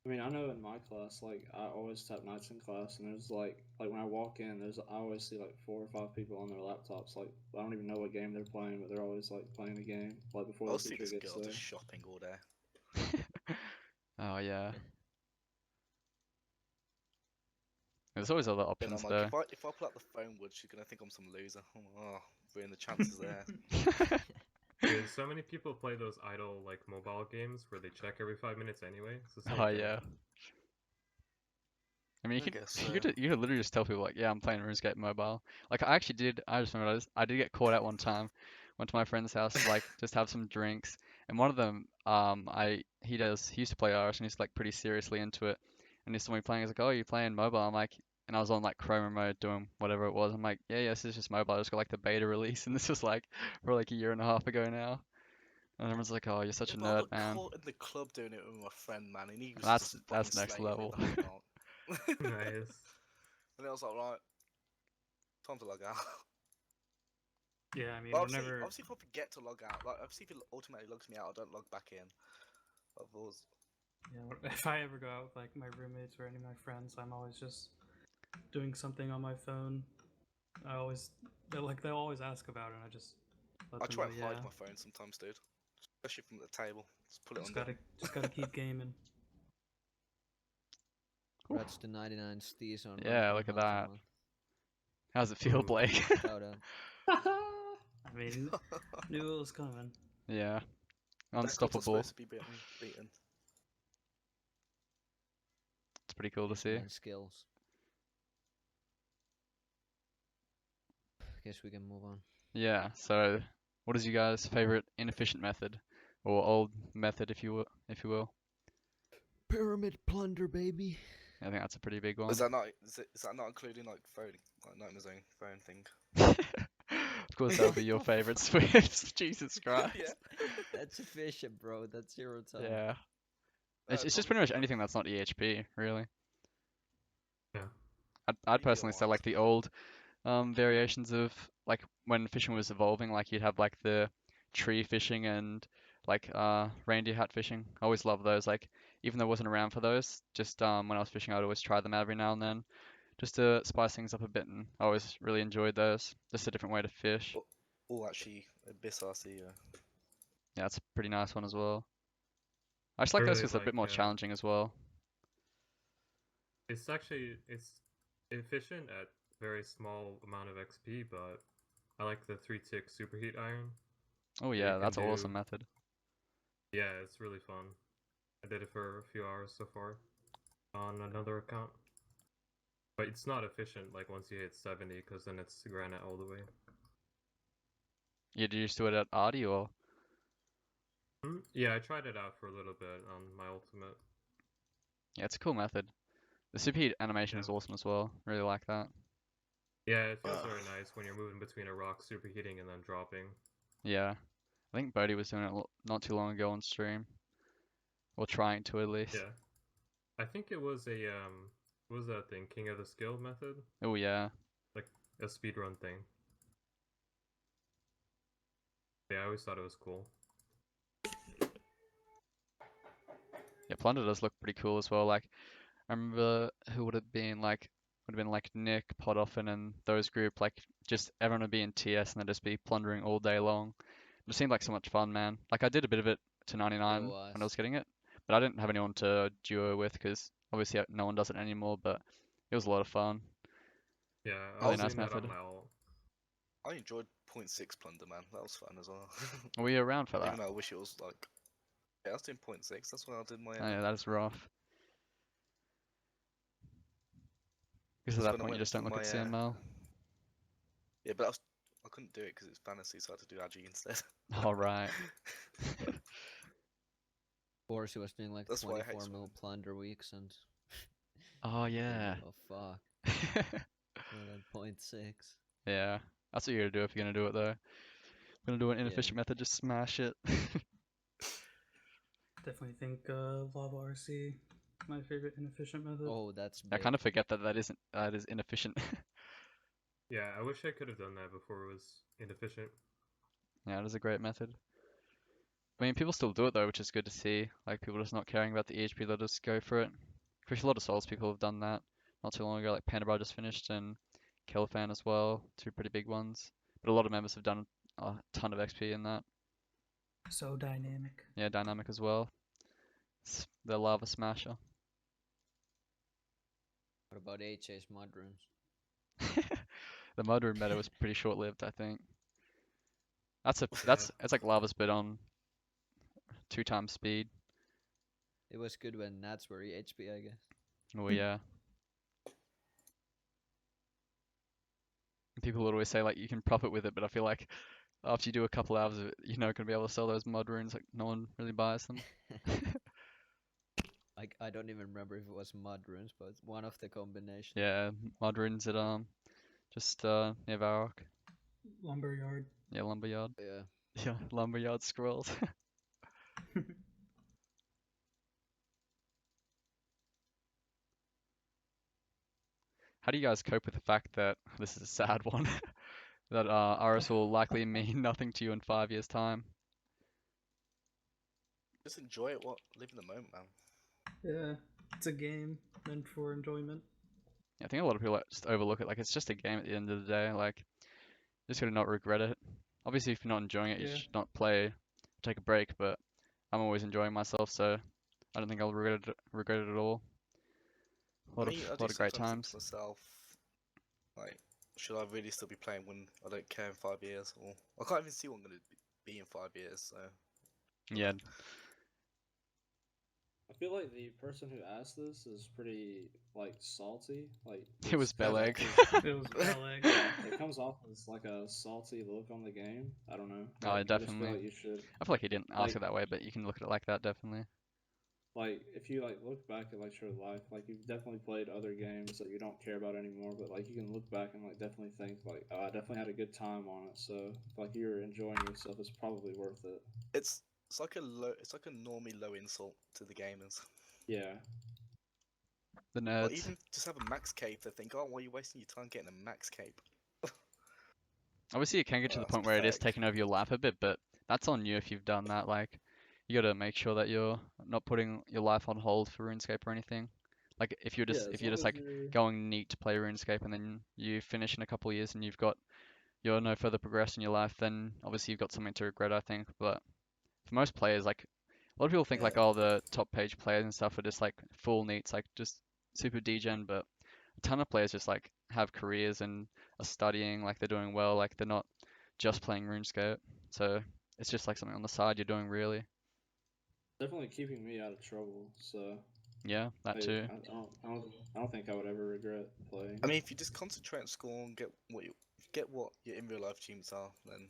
I mean, I know in my class, like I always tap nights in class, and there's like when I walk in, I always see like 4 or 5 people on their laptops. Like I don't even know what game they're playing, but they're always like playing a game, like before I'll the see teacher this gets girl there. just shopping all day. Oh yeah. There's always other Then options I'm like, though. if I pull out the phone wood, she's gonna think I'm some loser. Oh, ruin the chances there. Dude, so many people play those idle like mobile games where they check every 5 minutes anyway. It's the same Oh thing. yeah. I mean, I guess you could literally just tell people like, yeah, I'm playing RuneScape mobile. Like I actually did. I just remember I did get caught out one time. Went to my friend's house to like just have some drinks, and one of them, he used to play Irish and he's like pretty seriously into it. And he saw me playing. He's like, oh, you playing mobile? I'm like, and I was on like Chrome mode doing whatever it was. I'm like, yeah, this is just mobile. I just got like the beta release, and this was like for like a year and a half ago now. And everyone's like, oh, you're such Yeah, a but I nerd, got man. caught in the club doing it with my friend, man, and he was That's just fucking next slating me level. the whole night. Nice. And I was like, right, time to log out. Yeah, I mean, But whenever obviously, if I forget to log out, like obviously if it ultimately logs me out, I don't log back in. Of course. if I ever go out with like my roommates or any of my friends, I'm always just doing something on my phone, they'll always ask about it, and I just let I them try know, and yeah. hide my phone sometimes, dude. Especially from the table. Just put it on Just gotta keep gaming. Congrats to 99 Steez on Yeah, ranking look at Hunter, that. man. How's it feel, Ooh. Blake? Shout out. I mean, knew it was coming. Yeah, That cup's not unstoppable. supposed to be beaten. It's pretty cool to This see. man's skills. Guess we can move on. Yeah. So, what is you guys' favorite inefficient method, or old method, if you will? Pyramid plunder, baby. I think that's a pretty big one. Is that not including like phone, like Night in the Zone phone thing? Of course, that would be your favorite Swift. Jesus Christ. Yeah. That's efficient, bro. That's 0 time. Yeah. It's just Probably pretty much not. anything that's not EHP, really. Yeah. I'd You personally say want like the old variations of like when fishing was evolving, like you'd have like the tree fishing and like reindeer hat fishing. I always loved those. Like even though I wasn't around for those, just when I was fishing, I'd always try them out every now and then, just to spice things up a bit. And I always really enjoyed those. Just a different way to fish. actually, Abyss RC. Yeah, it's a pretty nice one as well. I just I like those really because they're a bit more challenging as well. It's efficient at very small amount of XP, but I like the 3-tick superheat iron. Oh you yeah, can that's an awesome do- method. Yeah, it's really fun. I did it for a few hours so far on another account. But it's not efficient like once you hit 70, because then it's granite all the way. Yeah, did you just do it at Artie or? Yeah, I tried it out for a little bit on my ultimate. Yeah, it's a cool method. The superheat animation Yeah. is awesome as well. Really like that. Yeah, it feels very nice when you're moving between a rock superheating and then dropping. Yeah. I think Bodie was doing it not too long ago on stream. Or trying to at least. Yeah. I think it was what was that thing? King of the Skill method? Oh yeah. Like a speedrun thing. Yeah, I always thought it was cool. Yeah, Plunder does look pretty cool as well. Like, I remember who would have been like, would have been like Nick, Podoffin, and those group. Like, just everyone would be in TS and they'd just be plundering all day long. It seemed like so much fun, man. Like, I did a bit of it to 99 when I was getting it, but I didn't have anyone to duo with because obviously no one does it anymore. But it was a lot of fun. Yeah, I Really was nice doing that on method. my ult. I enjoyed 0.6 plunder, man. That was fun as well. Were you around for that? Even though I wish it was like, yeah, I was doing 0.6. That's what I did my. Oh, yeah, that is rough. Because at That's that when I point you went just don't for look at my, CML. Yeah, but I couldn't do it because it's fantasy, so I had to do Agi instead. All right. Boris was doing like That's why I hate 24 mil swimming. plunder weeks and. Oh yeah. Oh fuck. More than 0.6. Yeah, that's what you're gonna do if you're gonna do it though. Gonna do an inefficient method, just smash it. Definitely think Lava RC, my favorite inefficient method. Oh, that's I big. kind of forget that is inefficient. Yeah, I wish I could have done that before it was inefficient. Yeah, it is a great method. I mean, people still do it though, which is good to see. Like people just not caring about the EHP, they'll just go for it. Especially a lot of Souls people have done that not too long ago. Like Pandabar just finished and Kelfan as well, two pretty big ones. But a lot of members have done a ton of XP in that. So dynamic. Yeah, dynamic as well. The Lava Smasher. What about HA's mud runes? The Mudroom meta was pretty short-lived, I think. It's like Lava's bit on 2 times speed. It was good when Nats were EHP, I guess. Oh yeah. People would always say like you can profit with it, but I feel like after you do a couple hours of it, you're not gonna be able to sell those mud runes. Like no one really buys them. I don't even remember if it was mud runes, but it's one of the combinations. Yeah, mud runes at just near Varrock. Lumberyard. Yeah, lumberyard. Yeah. Yeah, lumberyard scrolls. How do you guys cope with the fact that this is a sad one that RS will likely mean nothing to you in 5 years' time? Just enjoy it. Live in the moment, man. Yeah, it's a game meant for enjoyment. I think a lot of people like, just overlook it. Like it's just a game at the end of the day. Like just gotta not regret it. Obviously, if you're not enjoying it, you Yeah. should not play, take a break. But I'm always enjoying myself, so I don't think I'll regret it at all. I mean, I do Lot of great sometimes think to times. myself, like, should I really still be playing when I don't care in 5 years? Or I can't even see what I'm going to be in 5 years, so. Yeah, I feel like the person who asked this is pretty like salty. Like it was this comes Beleg. off as- It was Beleg. it comes off as like a salty look on the game. I don't know. Oh, Like, I just feel definitely. like you should I feel like he didn't ask like it that way, but you can look at it like that, definitely. like if you like look back at like your life, like you've definitely played other games that you don't care about anymore, but like you can look back and like definitely think like, oh, I definitely had a good time on it. So if like you're enjoying yourself, it's probably worth it. It's like a normally low insult to the gamers. Yeah. The Or nerds. even just have a max cape. They think, oh, why are you wasting your time getting a max cape? Obviously, it can get to the That's point where it is pathetic. taking over your life a bit, but that's on you if you've done that. Like, you gotta make sure that you're not putting your life on hold for RuneScape or anything. Like, if you're Yeah, just as if you're long just as like you're going neat to play RuneScape and then you finish in a couple of years and you're no further progressed in your life, then obviously you've got something to regret, I think. But for most players, like a lot of people think like, Yeah. oh, the top page players and stuff are just like full neats, like just super degen, but a ton of players just like have careers and are studying, like they're doing well, like they're not just playing RuneScape. So it's just like something on the side you're doing really. definitely keeping me out of trouble. So Yeah, that too. I don't think I would ever regret playing. I mean, if you just concentrate on school and get what your in real life achievements are, then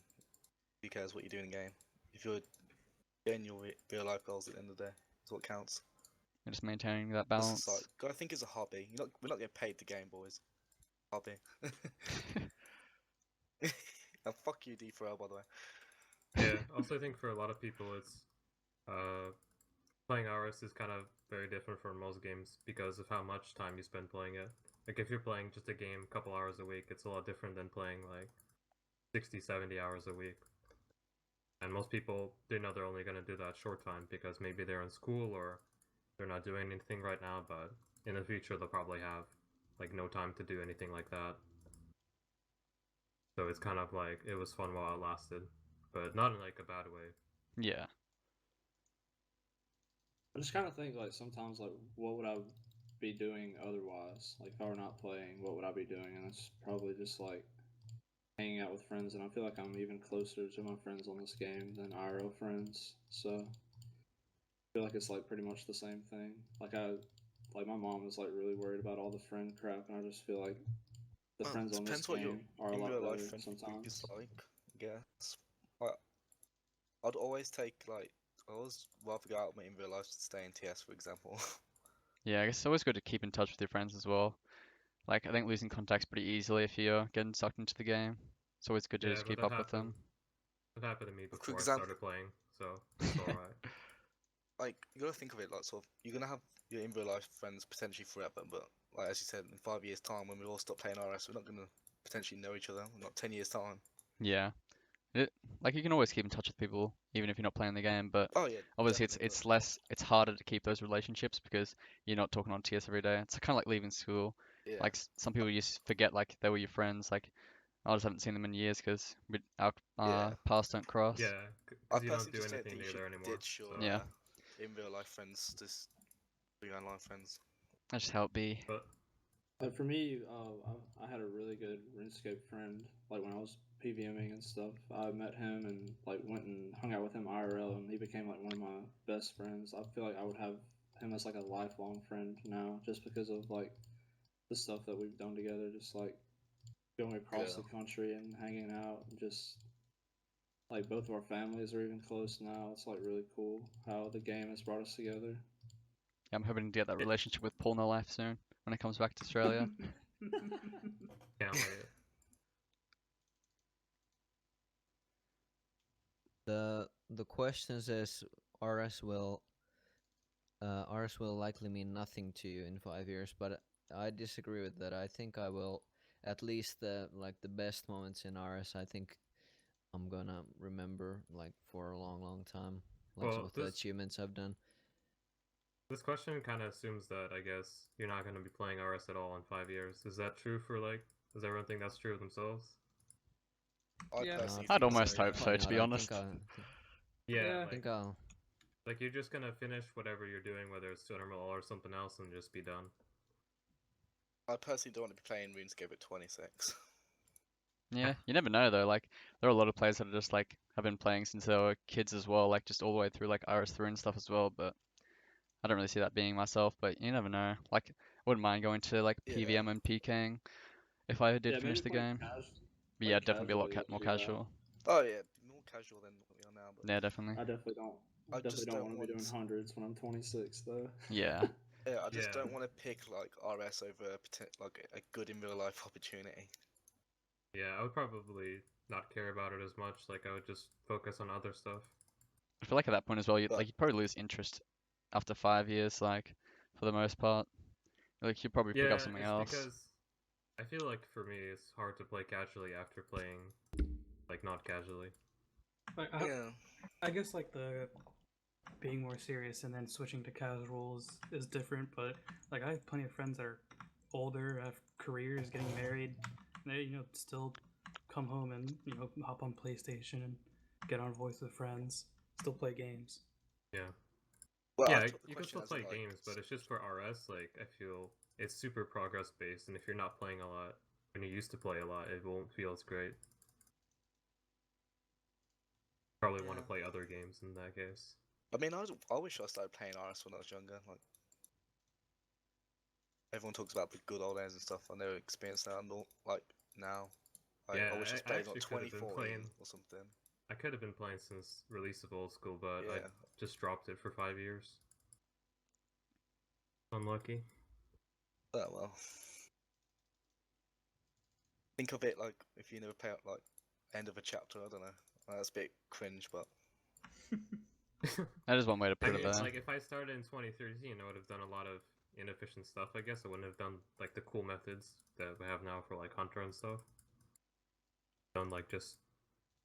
who cares what you do in game? If you're getting your real life goals at the end of the day, that's what counts. You're just maintaining that This is balance. like, I think it's a hobby. We're not getting paid to game, boys. Hobby. And fuck you, D4L, by the way. Yeah. Also, I think for a lot of people, it's playing RS is kind of very different from most games because of how much time you spend playing it. Like if you're playing just a game a couple hours a week, it's a lot different than playing like 60, 70 hours a week. And most people, they know they're only going to do that short time because maybe they're in school or they're not doing anything right now, but in the future they'll probably have like no time to do anything like that. So it's kind of like it was fun while it lasted, but not in like a bad way. Yeah. I just kind of think like sometimes like what would I be doing otherwise? Like if I were not playing, what would I be doing? And it's probably just like hanging out with friends. And I feel like I'm even closer to my friends on this game than IRL friends. So I feel like it's like pretty much the same thing. Like my mom is like really worried about all the friend crap, and I just feel like the Well, friends on this depends what your game are a in lot real life better friend group is sometimes. like. I guess. Like, I'd always take like I always rather go out in real life to stay in TS, for example. Yeah, I guess it's always good to keep in touch with your friends as well. Like I think losing contact's pretty easily if you're getting sucked into the game. It's always good to Yeah, just but keep up with them. that happened to me For before I example, started playing, so it's alright. like you gotta think of it like sort of you're gonna have your in real life friends potentially forever, but like as you said, in 5 years' time when we all stop playing RS, we're not gonna potentially know each other. Not 10 years' time. Yeah. Like you can always keep in touch with people even if you're not playing the game, but Oh yeah, obviously definitely. it's harder to keep those relationships because you're not talking on TS every day. It's kind of like leaving school. But yeah, Like some people just forget like they were your friends. Like I just haven't seen them in years because our yeah. paths don't cross. Yeah, I because you don't personally do just don't anything think you together should anymore. ditch your So, Yeah, in real life friends, just for your online friends. that's just how it be. but But for me, I had a really good RuneScape friend. Like when I was PVMing and stuff, I met him and like went and hung out with him IRL, and he became like one of my best friends. I feel like I would have him as like a lifelong friend now, just because of like the stuff that we've done together. Just like going across Yeah. the country and hanging out, and just like both of our families are even close now. It's like really cool how the game has brought us together. Yeah, I'm hoping to get that it relationship with Paul No Life soon when it comes back to Australia. can't wait. The question says RS will likely mean nothing to you in 5 years, but I disagree with that. I think I will at least the best moments in RS. I think I'm gonna remember like for a long, long time, like some Well, of the achievements I've done. This question kind of assumes that, I guess, you're not going to be playing RS at all in 5 years. Is that true for, like, does everyone think that's true of themselves? I Yeah. personally I'd think almost so, hope yeah. so, Probably to not. be I honest. Yeah, Yeah. I think I'll. like you're just going to finish whatever you're doing, whether it's tournament or something else, and just be done. I personally don't want to be playing RuneScape at 26. Yeah, you never know though. Like there are a lot of players that are just like have been playing since they were kids as well, like just all the way through like RS3 and stuff as well. But I don't really see that being myself. But you never know. Like I wouldn't mind going to like Yeah. PVM and PKing if I did Yeah, finish maybe the play game. casual. But Play yeah, definitely be a lot casually more if you. casual. Oh yeah, more casual than what we are now. But Yeah, definitely. I definitely don't. I Definitely just don't don't want to be doing want. hundreds when I'm 26 though. Yeah. Yeah, I just Yeah. don't want to pick like RS over like a good in real life opportunity. Yeah, I would probably not care about it as much. Like, I would just focus on other stuff. I feel like at that point as well, But- you'd probably lose interest after 5 years, like for the most part. Like you'd probably pick Yeah, up something it's else. because I feel like for me, it's hard to play casually after playing, like, not casually. Like, Yeah. I guess like the being more serious and then switching to casual is different. But like I have plenty of friends that are older, have careers, getting married. And they still come home and hop on PlayStation and get on Voice with Friends. Still play games. Yeah. Well, I Yeah, took the you can question still as in, play like, games, but it's just for RS, like, I feel it's super progress based, and if you're not playing a lot, when you used to play a lot, it won't feel as great. Probably want to Yeah. play other games in that case. I mean, I wish I started playing RS when I was younger. Like, everyone talks about the good old days and stuff. I never experienced that. Not like now. Yeah, I wish I was I playing like actually could have been 2014 playing. or something. I could have been playing since release of Old School, but I Yeah. just dropped it for 5 years. Unlucky. Oh well. Think of it like if you never pay up like end of a chapter. I don't know. That's a bit cringe, but That is one way to I put it guess, there. like, if I started in 2013, I would have done a lot of inefficient stuff, I guess. I wouldn't have done, like, the cool methods that we have now for, like, Hunter and stuff. Done, like, just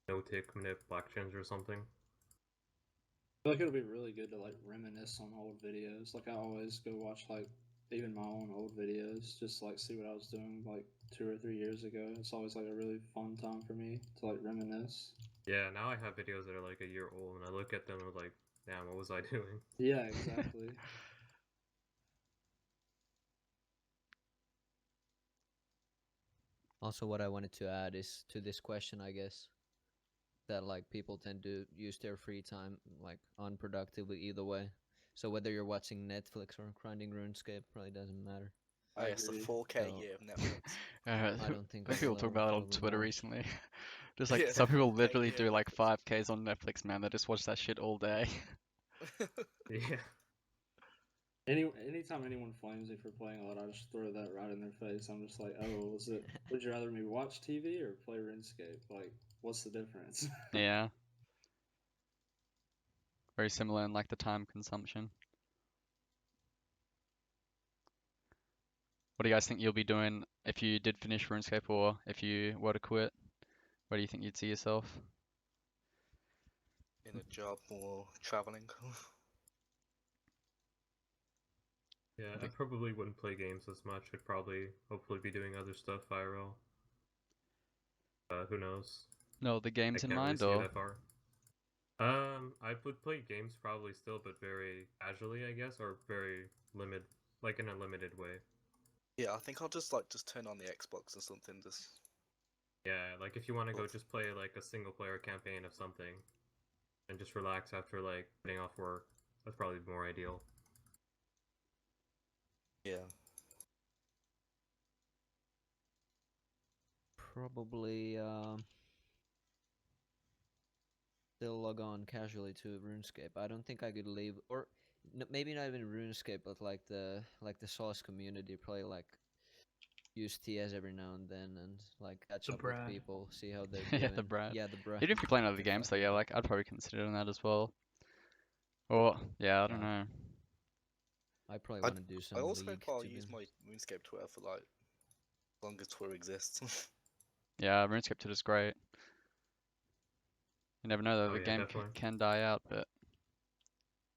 no-tick, manip, black change or something. I feel like it'll be really good to like reminisce on old videos. Like I always go watch like even my own old videos, just like see what I was doing like 2 or 3 years ago. It's always like a really fun time for me to like reminisce. Yeah, now I have videos that are, like, a year old, and I look at them and I'm like, damn, what was I doing? Yeah, exactly. Also, what I wanted to add is to this question, I guess, that like people tend to use their free time like unproductively either way. So whether you're watching Netflix or grinding RuneScape, probably doesn't matter. I guess the agree. 4K So- year of Netflix. I don't think I I people will talk ever about it on probably Twitter watch. recently. Just like Yeah, some people 4K literally year do of like Netflix. 5Ks on Netflix, man. They just watch that shit all day. Yeah. Anytime anyone flames me for playing a lot, I just throw that right in their face. I'm just like, oh, would you rather me watch TV or play RuneScape? Like, what's the difference? Yeah. Very similar in like the time consumption. What do you guys think you'll be doing if you did finish RuneScape or if you were to quit? Where do you think you'd see yourself? In a job or traveling. Yeah, I think- probably wouldn't play games as much. I'd probably, hopefully, be doing other stuff IRL. Who knows? No, the I games in can't really mind see or that far. I would play games probably still, but very casually, I guess, or very limited, like in a limited way. Yeah, I think I'll just turn on the Xbox or something. Just Yeah, like if you want to go Cool. just play like a single player campaign of something and just relax after like getting off work, that's probably more ideal. yeah. Probably still log on casually to RuneScape. I don't think I could leave, or maybe not even RuneScape, but like the Solace community. Probably like use TS every now and then and like catch The up with Brad. people, see how they're yeah, doing. the Brad. Yeah, the Brad. Even if you're playing other The games, though, fucking yeah, Brad. like I'd probably consider doing that as well. Or yeah, I don't Yeah. know. I probably I want to do some I also league. hope I'll to use be... my RuneScape Twitter for like as long as Twitter exists. Yeah, RuneScape 2 is great. You never know though, Oh the yeah, game definitely. can die out, but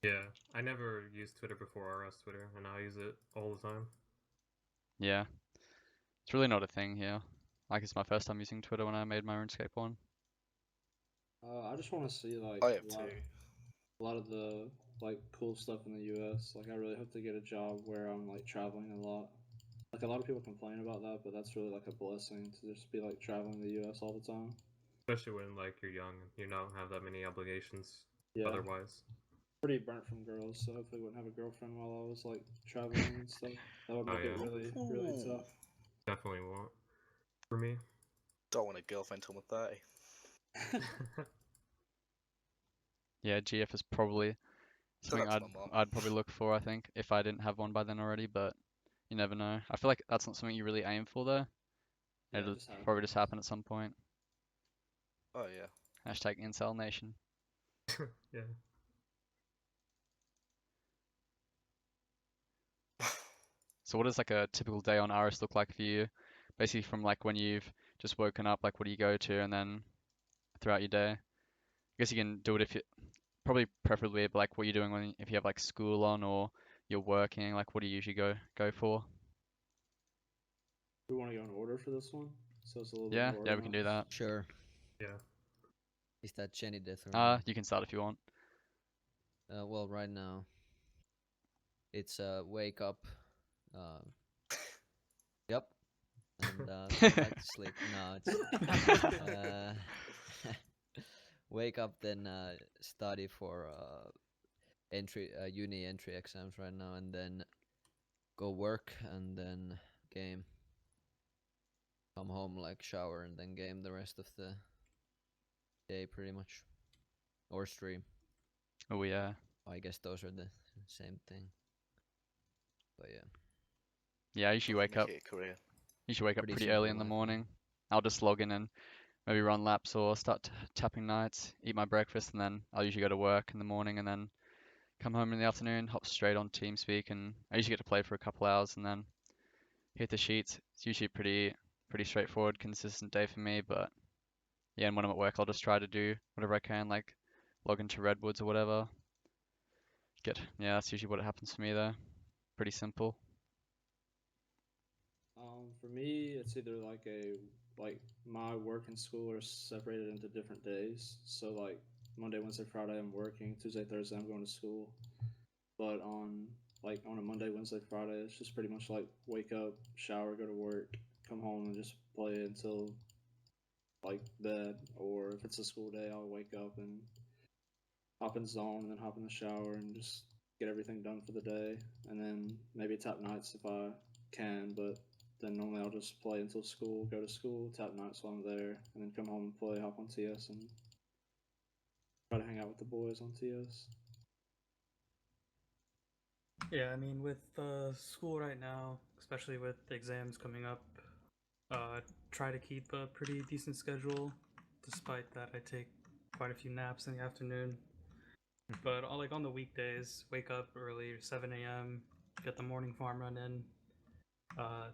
Yeah, I never used Twitter before RS Twitter, and now I use it all the time. Yeah, it's really not a thing here. Like it's my first time using Twitter when I made my RuneScape one. I just want to see like I have a lot, too. a lot of the like cool stuff in the U.S. Like I really hope to get a job where I'm like traveling a lot. Like a lot of people complain about that, but that's really like a blessing to just be like traveling the U.S. all the time. Especially when like you're young and you don't have that many obligations Yeah, otherwise. pretty burnt from girls, so hopefully wouldn't have a girlfriend while I was like traveling and stuff. That would Oh make it yeah, really Ooh. tough. definitely won't. For me. Don't want a girlfriend till I'm 30. Yeah, GF is probably Tell something that to my mum. I'd probably look for, I think, if I didn't have one by then already, but you never know. I feel like that's not something you really aim for though. Yeah, it It'll just probably just happens. happen at some point. Oh yeah. Hashtag Incel Nation. Yeah. So what does like a typical day on Aris look like for you? Basically from like when you've just woken up, like what do you go to and then throughout your day? I guess you can do it if you probably preferably but like what you're doing when if you have like school on or you're working, like what do you usually go for? We want to go in order for this one, so it's a little bit Yeah, more yeah, we can do organized. that. Sure. Yeah. Is that Jenny Death or no? You can start if you want. Well, right now it's wake up. Uh, yep. And go back to sleep. No, it's uh, wake up, then study for uni entry exams right now, and then go work, and then game. Come home, like shower, and then game the rest of the day, pretty much, or stream. Oh yeah. I guess those are the same thing. But yeah, Yeah, I usually Nothing wake make up it a career. pretty pretty early simple in the life right morning. I'll just log in and maybe run laps or start tapping nights, eat my breakfast, and then I'll usually go to work in the morning and then come home in the afternoon, hop straight on TeamSpeak, and I usually get to play for a couple hours and then hit the sheets. It's usually pretty straightforward, consistent day for me, but yeah, and when I'm at work, I'll just try to do whatever I can, like log into Redwoods or whatever. Yeah, that's usually what happens for me though. Pretty simple. For me, it's either like my work and school are separated into different days. So like Monday, Wednesday, Friday, I'm working. Tuesday, Thursday, I'm going to school. But on a Monday, Wednesday, Friday, it's just pretty much like wake up, shower, go to work, come home, and just play until like bed. Or if it's a school day, I'll wake up and hop in zone, and then hop in the shower and just get everything done for the day, and then maybe tap nights if I can. But then normally I'll just play until school, go to school, tap nights while I'm there, and then come home and play, hop on TS, and try to hang out with the boys on TS. Yeah, I mean, with school right now, especially with the exams coming up, try to keep a pretty decent schedule. Despite that, I take quite a few naps in the afternoon. But like on the weekdays, wake up early, 7 a.m., get the morning farm run in, uh,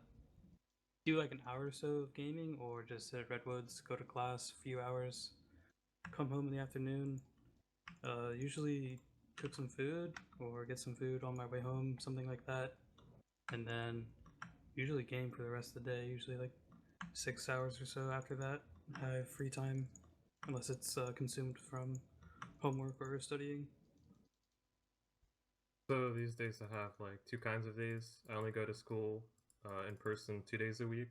do like an hour or so of gaming, or just hit Redwoods, go to class a few hours, come home in the afternoon. Usually cook some food or get some food on my way home, something like that, and then usually game for the rest of the day. Usually like 6 hours or so after that. I have free time, unless it's consumed from homework or studying. So these days I have like two kinds of days. I only go to school in person 2 days a week.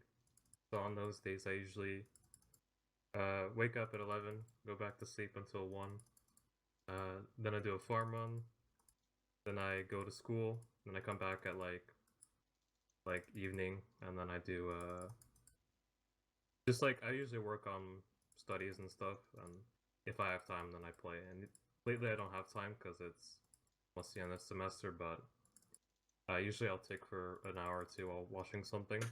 So on those days I usually wake up at 11, go back to sleep until 1. Then I do a farm run. Then I go to school. Then I come back at like evening, and then I do just like I usually work on studies and stuff. And if I have time, then I play. And lately I don't have time because it's almost the end of the semester. But usually I'll take for an hour or two while watching something.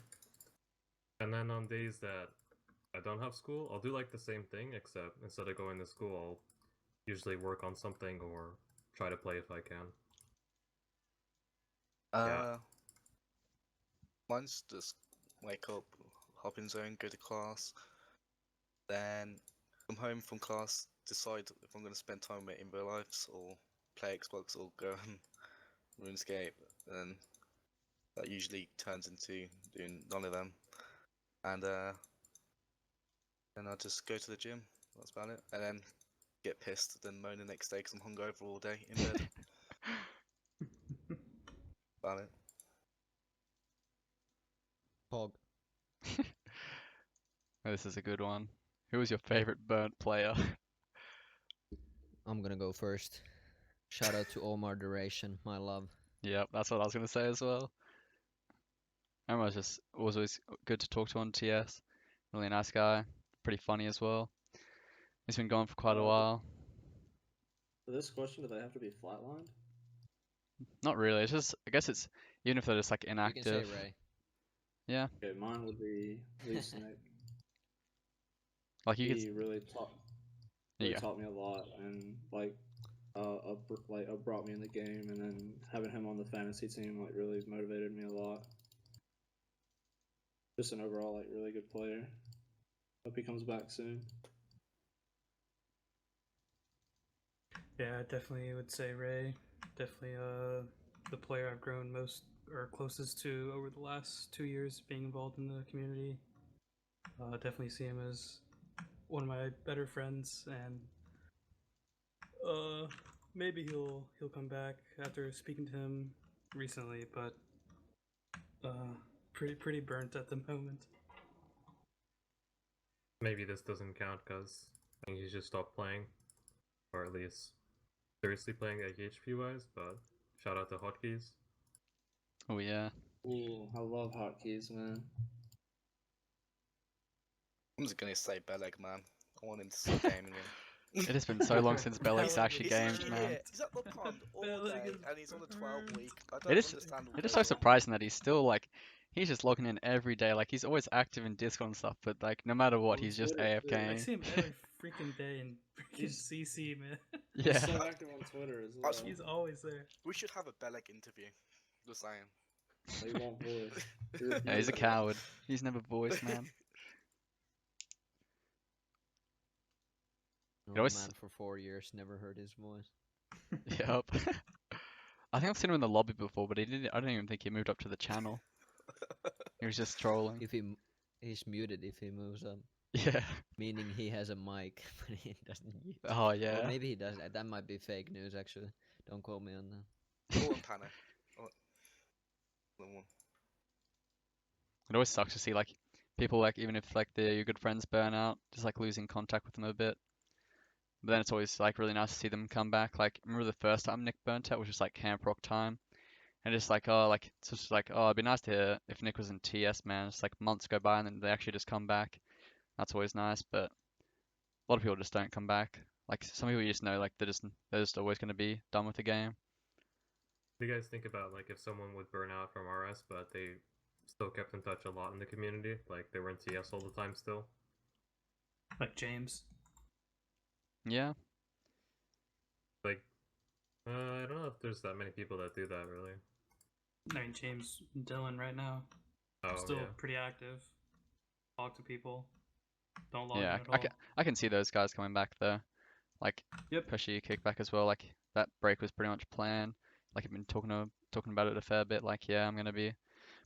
And then on days that I don't have school, I'll do like the same thing, except instead of going to school, I'll usually work on something or try to play if I can. Yeah. Mine's just wake up, hop in zone, go to class, then come home from class, decide if I'm going to spend time with in real lives or play Xbox or go on RuneScape, and that usually turns into doing none of them. And then I'll just go to the gym. That's about it. And then get pissed, then moan the next day because I'm hungover all day in bed. About it. Pog. This is a good one. Who was your favorite burnt player? I'm gonna go first. Shout out to Omar Duration, my love. Yep, that's what I was gonna say as well. Omar was always good to talk to on TS. Really nice guy. Pretty funny as well. He's been gone for quite a while. For this question, do they have to be flatlined? Not really. It's just I guess it's even if they're just like You can say inactive. Ray. Yeah. Okay, mine would be Lee Snake. Like you He could. really taught Yeah. taught me a lot, and like brought me in the game, and then having him on the fantasy team like really motivated me a lot. Just an overall like really good player. Hope he comes back soon. Yeah, I definitely would say Ray. Definitely the player I've grown most or closest to over the last 2 years being involved in the community. Definitely see him as one of my better friends, and maybe he'll come back after speaking to him recently, but pretty burnt at the moment. Maybe this doesn't count because I think he's just stopped playing, or at least seriously playing like HP wise. But shout out to Hotkeys. Oh yeah. Ooh, I love hotkeys, man. I'm just gonna say Beleg, man. I want him to start gaming again. It has been so long since Beleg's actually He's gamed, literally man. here. He's at the pond all Beleg day, is and he's on a 12 week. I don't It is. understand. It is so surprising that he's still like. He's just logging in every day. Like he's always active in Discord and stuff, but like no matter what, On he's just Twitter, too. I AFKing. see him every freaking day in freaking He's- CC, man. He's Yeah. so active on Twitter as well. Actually, He's always there. We should have a Beleg interview. Just saying. He won't voice. He Yeah, he's a refuses. coward. He's never voiced, man. Oh always- man, for 4 years, never heard his voice. Yep. I think I've seen him in the lobby before, but he didn't. I don't even think he moved up to the channel. He was just trolling. If he's muted if he moves up, Yeah. meaning he has a mic, but he doesn't use. Oh Or yeah. maybe he does. That might be fake news, actually. Don't quote me on that. Go on, Panna. One. It always sucks to see like people like even if like they're your good friends burn out, just like losing contact with them a bit. But then it's always like really nice to see them come back. Like remember the first time Nick burnt out was just like Camp Rock time. And just like it's just like it'd be nice to hear if Nick was in TS, man. It's like months go by and then they actually just come back. That's always nice, but a lot of people just don't come back. Like some people you just know like they're just always gonna be done with the game. What do you guys think about like if someone would burn out from RS, but they still kept in touch a lot in the community, like they were in TS all the time still? Like James. Yeah. Like, I don't know if there's that many people that do that really. I mean, James and Dylan right now. Oh Still yeah. pretty active. Talk to people. Don't log Yeah, in at all. I can see those guys coming back though. Like Yep. especially Kickback as well. Like that break was pretty much planned. Like I've been talking about it a fair bit. Like yeah, I'm gonna be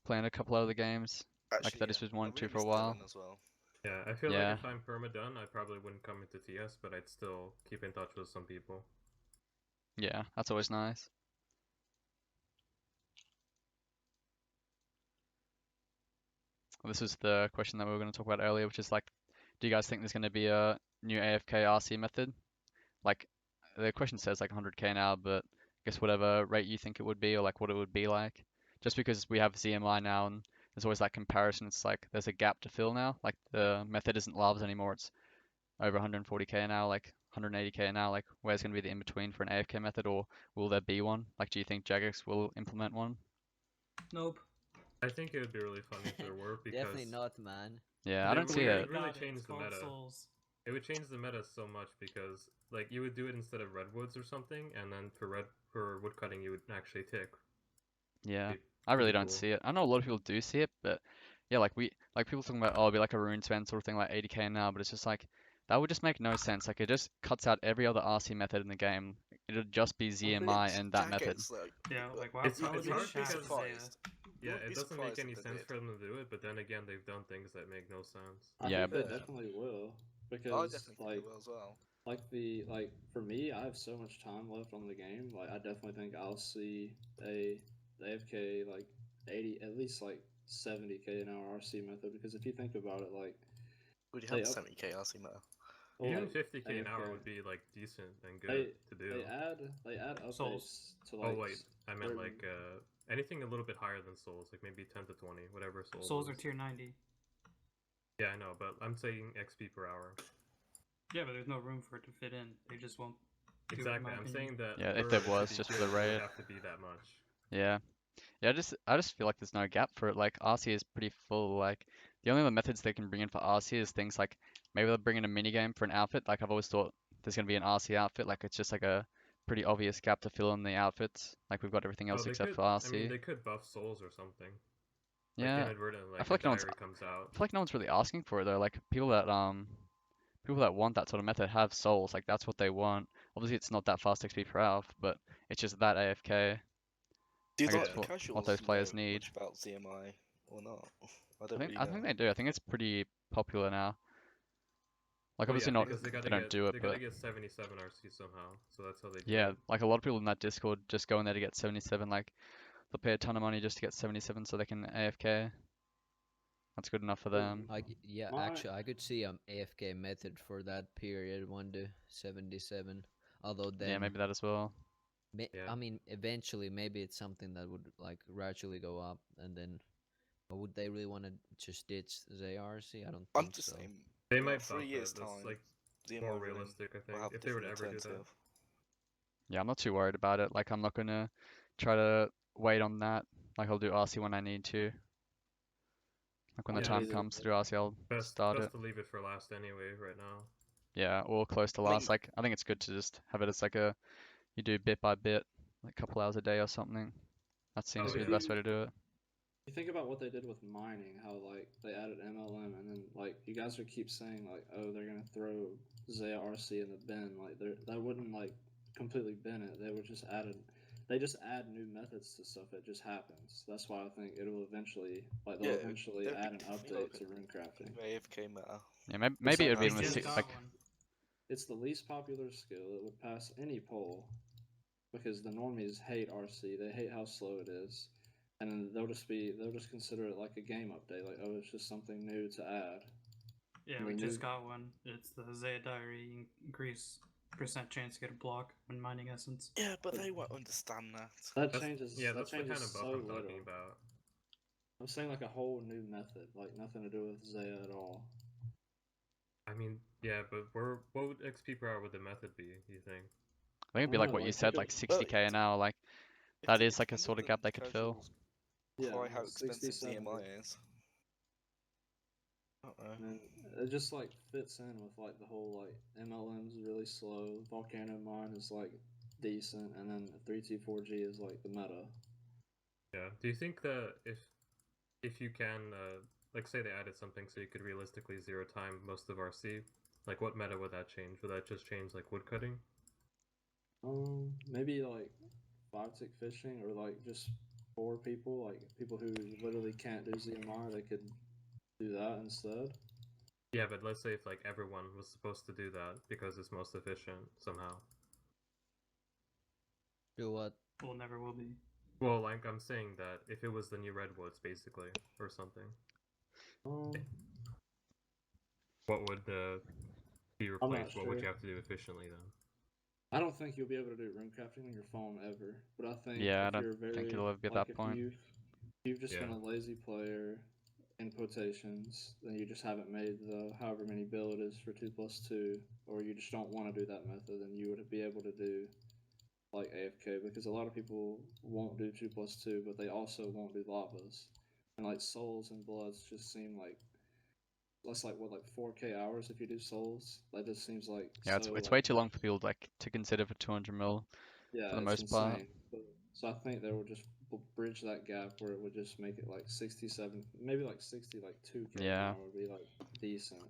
playing a couple other games. Actually, that is just one I two really for a miss while. Dylan as well. Yeah, I feel Yeah. like if I'm perma done, I probably wouldn't come into TS, but I'd still keep in touch with some people. Yeah, that's always nice. Well, this was the question that we were going to talk about earlier, which is like, do you guys think there's going to be a new AFK RC method? Like, the question says like 100k now, but I guess whatever rate you think it would be or like what it would be like. Just because we have ZMI now and there's always that comparison, it's like there's a gap to fill now. Like the method isn't Lavs anymore, it's over 140k now, like 180k now. Like where's going to be the in-between for an AFK method, or will there be one? Like do you think Jagex will implement one? Nope. I think it would be really funny if there were because Definitely not, man. Yeah, I They don't see would it. really Got it, change it's the called meta. Souls. it would change the meta so much because like you would do it instead of redwoods or something, and then for woodcutting you would actually tick. Yeah, Be I really pretty don't cool. see it. I know a lot of people do see it, but yeah, like people talking about, oh, it'll be like a rune spend sort of thing, like 80k now, but it's just like that would just make no sense. Like it just cuts out every other RC method in the game It'd just be ZMI and that method. Yeah, like why, It's why would it's they hard shaft because Zaya? yeah, would it be doesn't make surprised any if they sense did. for them to do it, but then again, they've done things that make no sense. I Yeah, think they but- definitely will I because definitely think like they will as well. like for me, I have so much time left on the game. Like I definitely think I'll see the AFK like 80, at least like 70k an hour RC method. Because if you think about it, like Would you they have up, 70k RC meta? well, Even like 50k an hour AFK, would be like decent and good they to do. they add updates Souls. to Oh like wait, I meant certain- like anything a little bit higher than souls, like maybe 10 to 20, whatever souls. Souls are is. tier 90. Yeah, I know, but I'm saying XP per hour. Yeah, but there's no room for it to fit in. They just won't. do it, in Exactly, my I'm opinion. saying that. Yeah, if for there it to was, be just for good, the it would raid. have to be that much. Yeah. Yeah, I just feel like there's no gap for it. Like RC is pretty full. Like the only other methods they can bring in for RC is things like maybe they'll bring in a mini game for an outfit. Like I've always thought there's gonna be an RC outfit. Like it's just like a pretty obvious gap to fill in the outfits. Like we've got everything Oh, else they except could. for I mean, RC. they could buff souls or something. Like Yeah, inadvertent, I like feel a like no one's diary comes out. I feel like no one's really asking for it though. Like people that want that sort of method have souls. Like that's what they want. Obviously it's not that fast XP per hour, but it's just that AFK. Do Like like it's the what casuals those players know need. much about ZMI or not? I don't I think really I know. think they do. I think it's pretty popular now. Like Well, obviously yeah, not because they don't do it, they but gotta get 77 RC somehow, so that's how they do yeah, it. like a lot of people in that Discord just go in there to get 77. Like they'll pay a ton of money just to get 77 so they can AFK. That's good enough for them. Yeah, My- actually, I could see AFK method for that period 1 to 77. Although Yeah, then, maybe that as well. Yeah. I mean, eventually, maybe it's something that would like gradually go up, and then, but would they really want to just ditch ZRC? I don't I'm think just so. saying. They in might like 3 buff years' it. That's time, like ZMI more will realistic, I think, have if they would different ever do that. alternative. Yeah, I'm not too worried about it. Like I'm not gonna try to wait on that. Like I'll do RC when I need to. Like when the Yeah, time either comes to do RC, I'll start Best it. to leave it for last anyway, right now. Yeah, or close to I mean- last. Like I think it's good to just have it as like a you do bit by bit, like a couple hours a day or something. That seems Oh, to be yeah. the best way to do it. You think about what they did with mining, how like they added MLM, and then like you guys would keep saying like, oh, they're gonna throw Zaya RC in the bin. Like that wouldn't like completely bin it. They would just they just add new methods to stuff. It just happens. That's why I think it'll eventually they'll Yeah, eventually they'll be add an definitely update to open. rune crafting. AFK meta. Yeah, maybe It's it like would be how in the They Just just like got one. It's the least popular skill. It would pass any poll because the normies hate RC. They hate how slow it is, and then they'll just consider it like a game update. Like, oh, it's just something new to add. Yeah, And we the just new- got one. It's the Zaya Diary. Increase percent chance to get a block when mining essence. Yeah, but they won't understand that. That That's, changes. yeah, that that's the changes kind of buff so I'm talking little. about. I'm saying like a whole new method, like nothing to do with Zaya at all. I mean, yeah, but what would XP per hour would the method be, do you think? I think it'd be I don't like know, what you like, said, think like of- 60k an hour. Like that is like a sort of gap they could fill. Yeah, By how expensive 67. ZMI is. I don't know. And then it just like fits in with like the whole like MLM's really slow. Volcano mine is like decent, and then 3T4G is like the meta. Yeah. Do you think that if you can, like say they added something so you could realistically zero time most of RC, like what meta would that change? Would that just change like woodcutting? Maybe like 5-tick fishing, or like just poor people, like people who literally can't do ZMI, they could do that instead. Yeah, but let's say if like everyone was supposed to do that because it's most efficient somehow. Do what? Well, never will be. Well, like I'm saying that if it was the new redwoods basically or something, Um, what would be I'm not replaced? What would sure. you have to do efficiently then? I don't think you'll be able to do rune crafting on your phone ever. But I think Yeah, I if don't you're very think it'll ever be at like that point. if you've just been Yeah. a lazy player in quotations, then you just haven't made the however many bill it is for 2+2, or you just don't want to do that method, then you would be able to do like AFK, because a lot of people won't do 2+2, but they also won't do lavas. And like souls and bloods just seem like that's like what, like 4k hours if you do souls. That just seems like Yeah, so, it's like, way too long for people like to consider for 200 mil yeah, for the it's most part. insane. So I think they will just bridge that gap where it would just make it like 67, maybe like 60, like 2k an Yeah. hour would be like decent,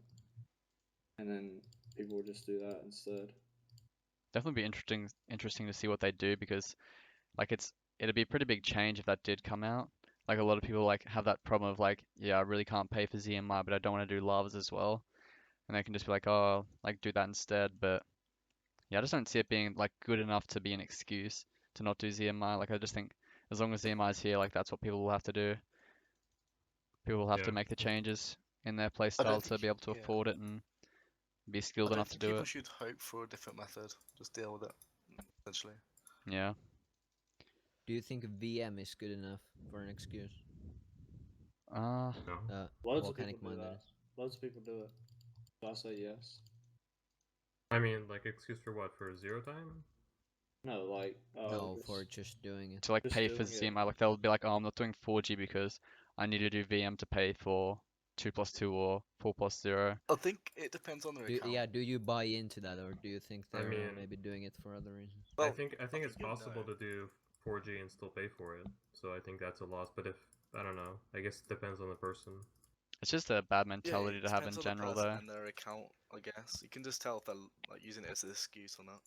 and then people would just do that instead. definitely be interesting to see what they do because like it'd be a pretty big change if that did come out. Like a lot of people like have that problem of like, yeah, I really can't pay for ZMI, but I don't want to do lavas as well, and they can just be like, oh, like do that instead. But yeah, I just don't see it being like good enough to be an excuse to not do ZMI. Like I just think as long as ZMI is here, like that's what people will have to do. People will have to Yeah. make the changes in their play I don't style to think. be able to Yeah. afford it and be I skilled don't enough to think do people it. should hope for a different method. Just deal with it. Essentially. Yeah. Do you think VM is good enough for an excuse? Uh, No. Loads of people Volcanic do Mind, that that. is. Loads of people do it. So I say yes. I mean, like excuse for what? For zero time? No, like No, just, for just doing it. to like just pay for doing it. ZMI, like they'll be like, oh, I'm not doing 4G because I need to do VM to pay for 2+2 or 4+0. I think it depends on their account. Do you buy into that, or do you think I they're mean- maybe doing it for other reasons? I Well, think it's you'll possible know. to do 4G and still pay for it. So I think that's a loss. But if I don't know, I guess it depends on the person. It's just a bad Yeah, mentality it to have depends in on the general, person though. and their account. I guess you can just tell if they're like using it as an excuse or not.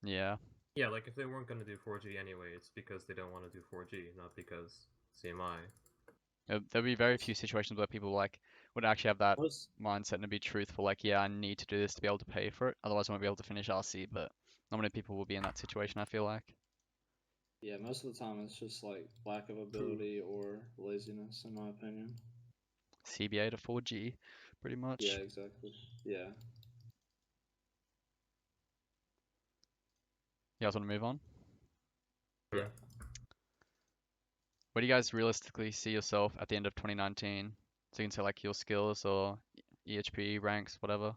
Yeah. Yeah, like if they weren't gonna do 4G anyway, it's because they don't want to do 4G, not because CMI. There'll be very few situations where people like would actually have that Most mindset and to be truthful, like, yeah, I need to do this to be able to pay for it, otherwise I won't be able to finish RC, but not many people will be in that situation, I feel like. Yeah, most of the time it's just like lack of ability or laziness, in my opinion. CBA to 4G, pretty much. Yeah, exactly. Yeah. You guys want to move on? Yeah. Where do you guys realistically see yourself at the end of 2019? So you can say like your skills or EHP ranks, whatever.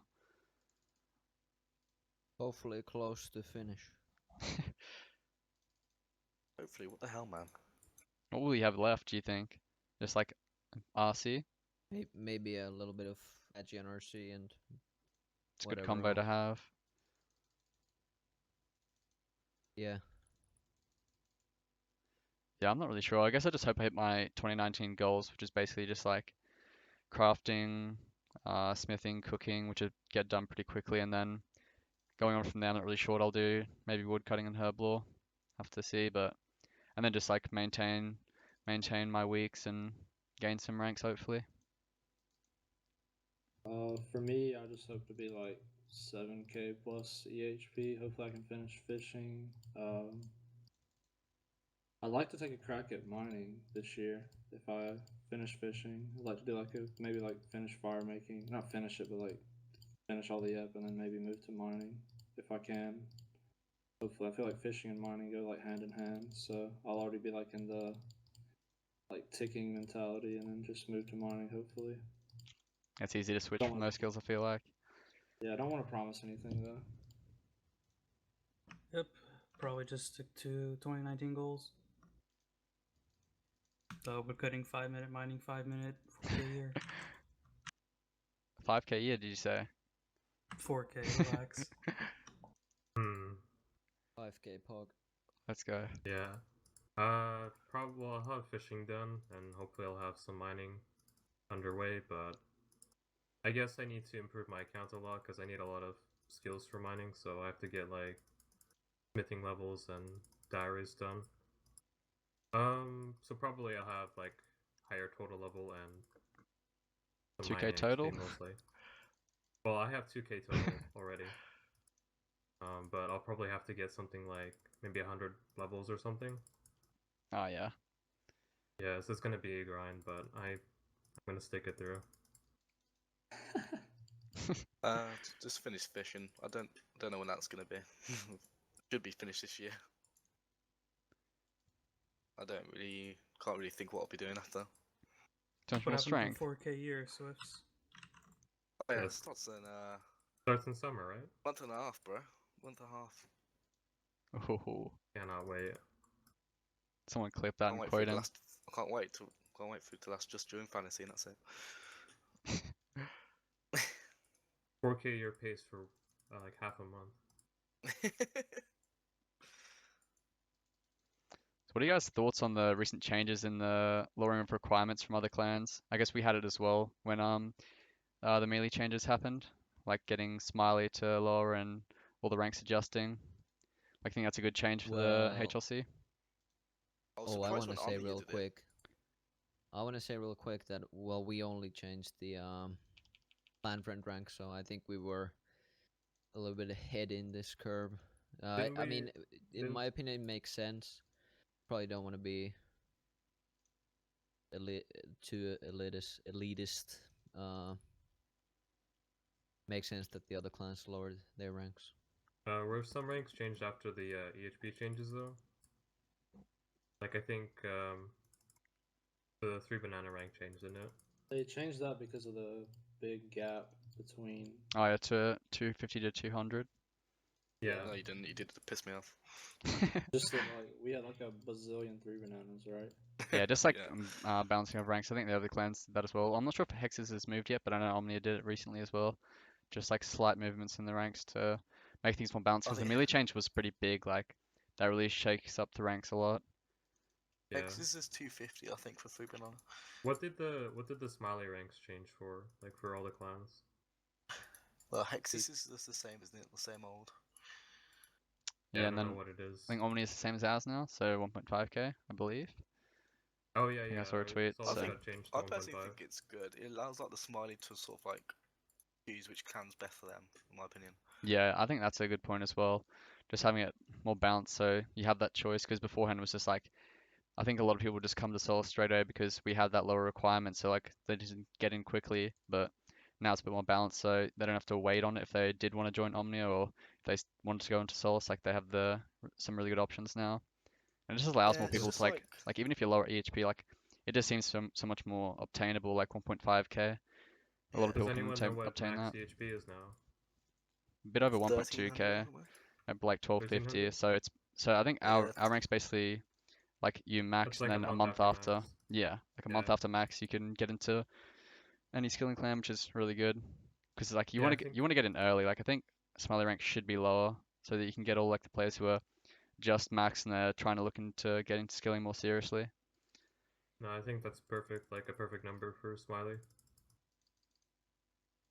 Hopefully close to finish. Hopefully, what the hell, man? What will you have left, do you think? Just like RC? Maybe a little bit of edgy on RC and It's a good whatever combo to else. have. Yeah. Yeah, I'm not really sure. I guess I just hope I hit my 2019 goals, which is basically just like crafting, smithing, cooking, which would get done pretty quickly, and then going on from there, I'm not really sure what I'll do. Maybe wood cutting and herb law. Have to see, but and then just like maintain my weeks and gain some ranks hopefully. For me, I just hope to be like 7K plus EHP. Hopefully, I can finish fishing. I'd like to take a crack at mining this year. If I finish fishing, I'd like to do like maybe like finish fire making. Not finish it, but like finish all the ep and then maybe move to mining if I can. Hopefully, I feel like fishing and mining go like hand in hand. So I'll already be like in the like ticking mentality and then just move to mining. Hopefully. It's easy to switch Don't from want- those skills, I feel like. Yeah, I don't want to promise anything though. Yep. Probably just stick to 2019 goals. So we're cutting 5-minute, mining 5-minute, 4K a year. 5K a year, did you say? 4K, relax. Hmm. 5k pog. Let's go. Yeah. Probably I'll have fishing done, and hopefully I'll have some mining underway. But I guess I need to improve my account a lot because I need a lot of skills for mining. So I have to get like smithing levels and diaries done. So probably I'll have like higher total level and some 2K mining total? XP mostly. Well, I have 2K total already. But I'll probably have to get something like maybe 100 levels or something. Oh yeah. Yeah, this is gonna be a grind, but I'm gonna stick it through. Just finish fishing. I don't know when that's gonna be. Should be finished this year. I can't really think what I'll be doing after. Too much What more happened strength. to 4K a year, Swifts? Oh, yeah, it Yes. starts in Starts in summer, right? month and a half, bro. Month and a half. Oh, Cannot wait. someone clip that Can't and wait for quote it to him. last. I can't wait for it to last just during fantasy, and that's it. 4K a year pays for like half a month. So what are you guys' thoughts on the recent changes in the lowering of requirements from other clans? I guess we had it as well when the melee changes happened, like getting Smiley to lower and all the ranks adjusting. I think that's a good change for the Well, HLC. I was oh, I surprised want when to say Omnia real did it. quick. I want to say real quick that well, we only changed the clan friend rank, so I think we were a little bit ahead in this curve. Didn't I we? mean, in Didn't my opinion, it makes sense. Probably don't want to be too elitist. Uh, makes sense that the other clans lowered their ranks. were some ranks changed after the EHP changes though? Like I think the 3 banana rank changed, didn't it? They changed that because of the big gap between. Oh yeah, to 250 to 200. Yeah. No, you didn't. You did to piss me off. Just that, like, we had like a bazillion 3 bananas, right? Yeah, just like Yeah. balancing of ranks. I think the other clans did that as well. I'm not sure if Hexes has moved yet, but I know Omnia did it recently as well. Just like slight movements in the ranks to make things more balanced. Oh, Because the yeah. melee change was pretty big. Like that really shakes up the ranks a lot. Yeah. X's is 250, I think, for 3 banana. What did the smiley ranks change for? Like for all the clans? Well, Hexus is just the same, isn't it? The same old. Yeah, I and don't then know what it is. I think Omnia is the same as ours now, so 1.5k, I believe. Oh yeah, I think I yeah. saw a tweet, Solace so- got changed to I 1.5. personally think it's good. It allows like the smiley to sort of like choose which clan's best for them, in my opinion. Yeah, I think that's a good point as well. Just having it more balanced, so you have that choice. Because beforehand it was just like, I think a lot of people just come to Solace straight away because we had that lower requirement, so like they just get in quickly. But now it's a bit more balanced, so they don't have to wait on it if they did want to join Omnia or if they wanted to go into Solace. Like they have some really good options now, and it just allows Yeah, more it's people just to like even if you're lower EHP, like it just seems so much more obtainable. Like 1.5k, a lot Yeah. of Does people can anyone know what obtain max that. EHP is now? A bit over 1300 1.2k. or something. Like 1250. 1300? So I think Yeah. our rank's basically like you max That's and like a then a month month after after. max. Yeah, like a Yeah. month after max you can get into any skilling clan, which is really good. Because like Yeah, I think you want to get in early. Like I think Smiley rank should be lower so that you can get all like the players who are just max and they're trying to look into getting skilling more seriously. no, I think that's perfect, like a perfect number for Smiley.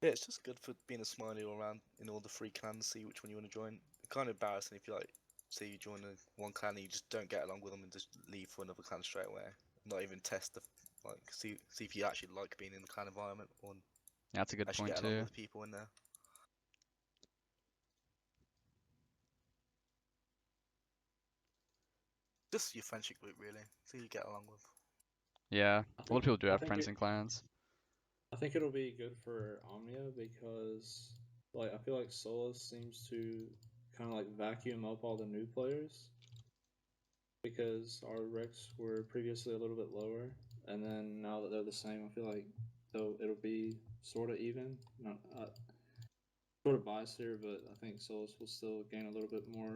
Yeah, it's just good for being a smiley all around in all the 3 clans, see which one you want to join. Kind of embarrassing if you like, say you join one clan and you just don't get along with them and just leave for another clan straight away. Not even test the like see if you actually like being in the clan environment or Yeah, that's a good actually point get along too. with people in there. Just your friendship group, really. So you get along with. Yeah, a lot of people do I have think friends it- in clans. I think it'll be good for Omnia because, like, I feel like Solus seems to kind of like vacuum up all the new players because our recs were previously a little bit lower, and then now that they're the same, I feel like it'll be sort of even. Not sort of biased here, but I think Solus will still gain a little bit more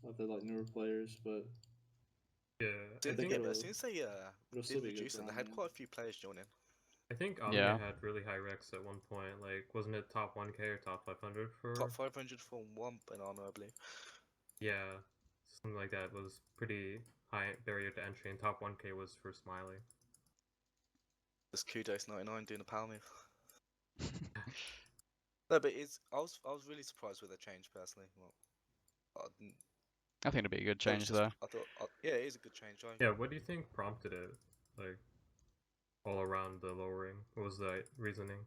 of the like newer players, but Yeah, I think Yeah, think but it'll since they still did be good reduce for it, they had Omnia. quite a few players joining. I think Omnia Yeah. had really high recs at one point. Like, wasn't it top 1k or top 500 for? Top 500 for one banana, I believe. Yeah, something like that was pretty high barrier to entry, and top 1k was for Smiley. Just kudos 99 doing a power move. No, but I was really surprised with the change personally. Well, I didn't, I think it'd be a good that was change just, though. I thought, yeah, it is a good change. Yeah, what do you think prompted it? Like, all around the lowering, what was the reasoning?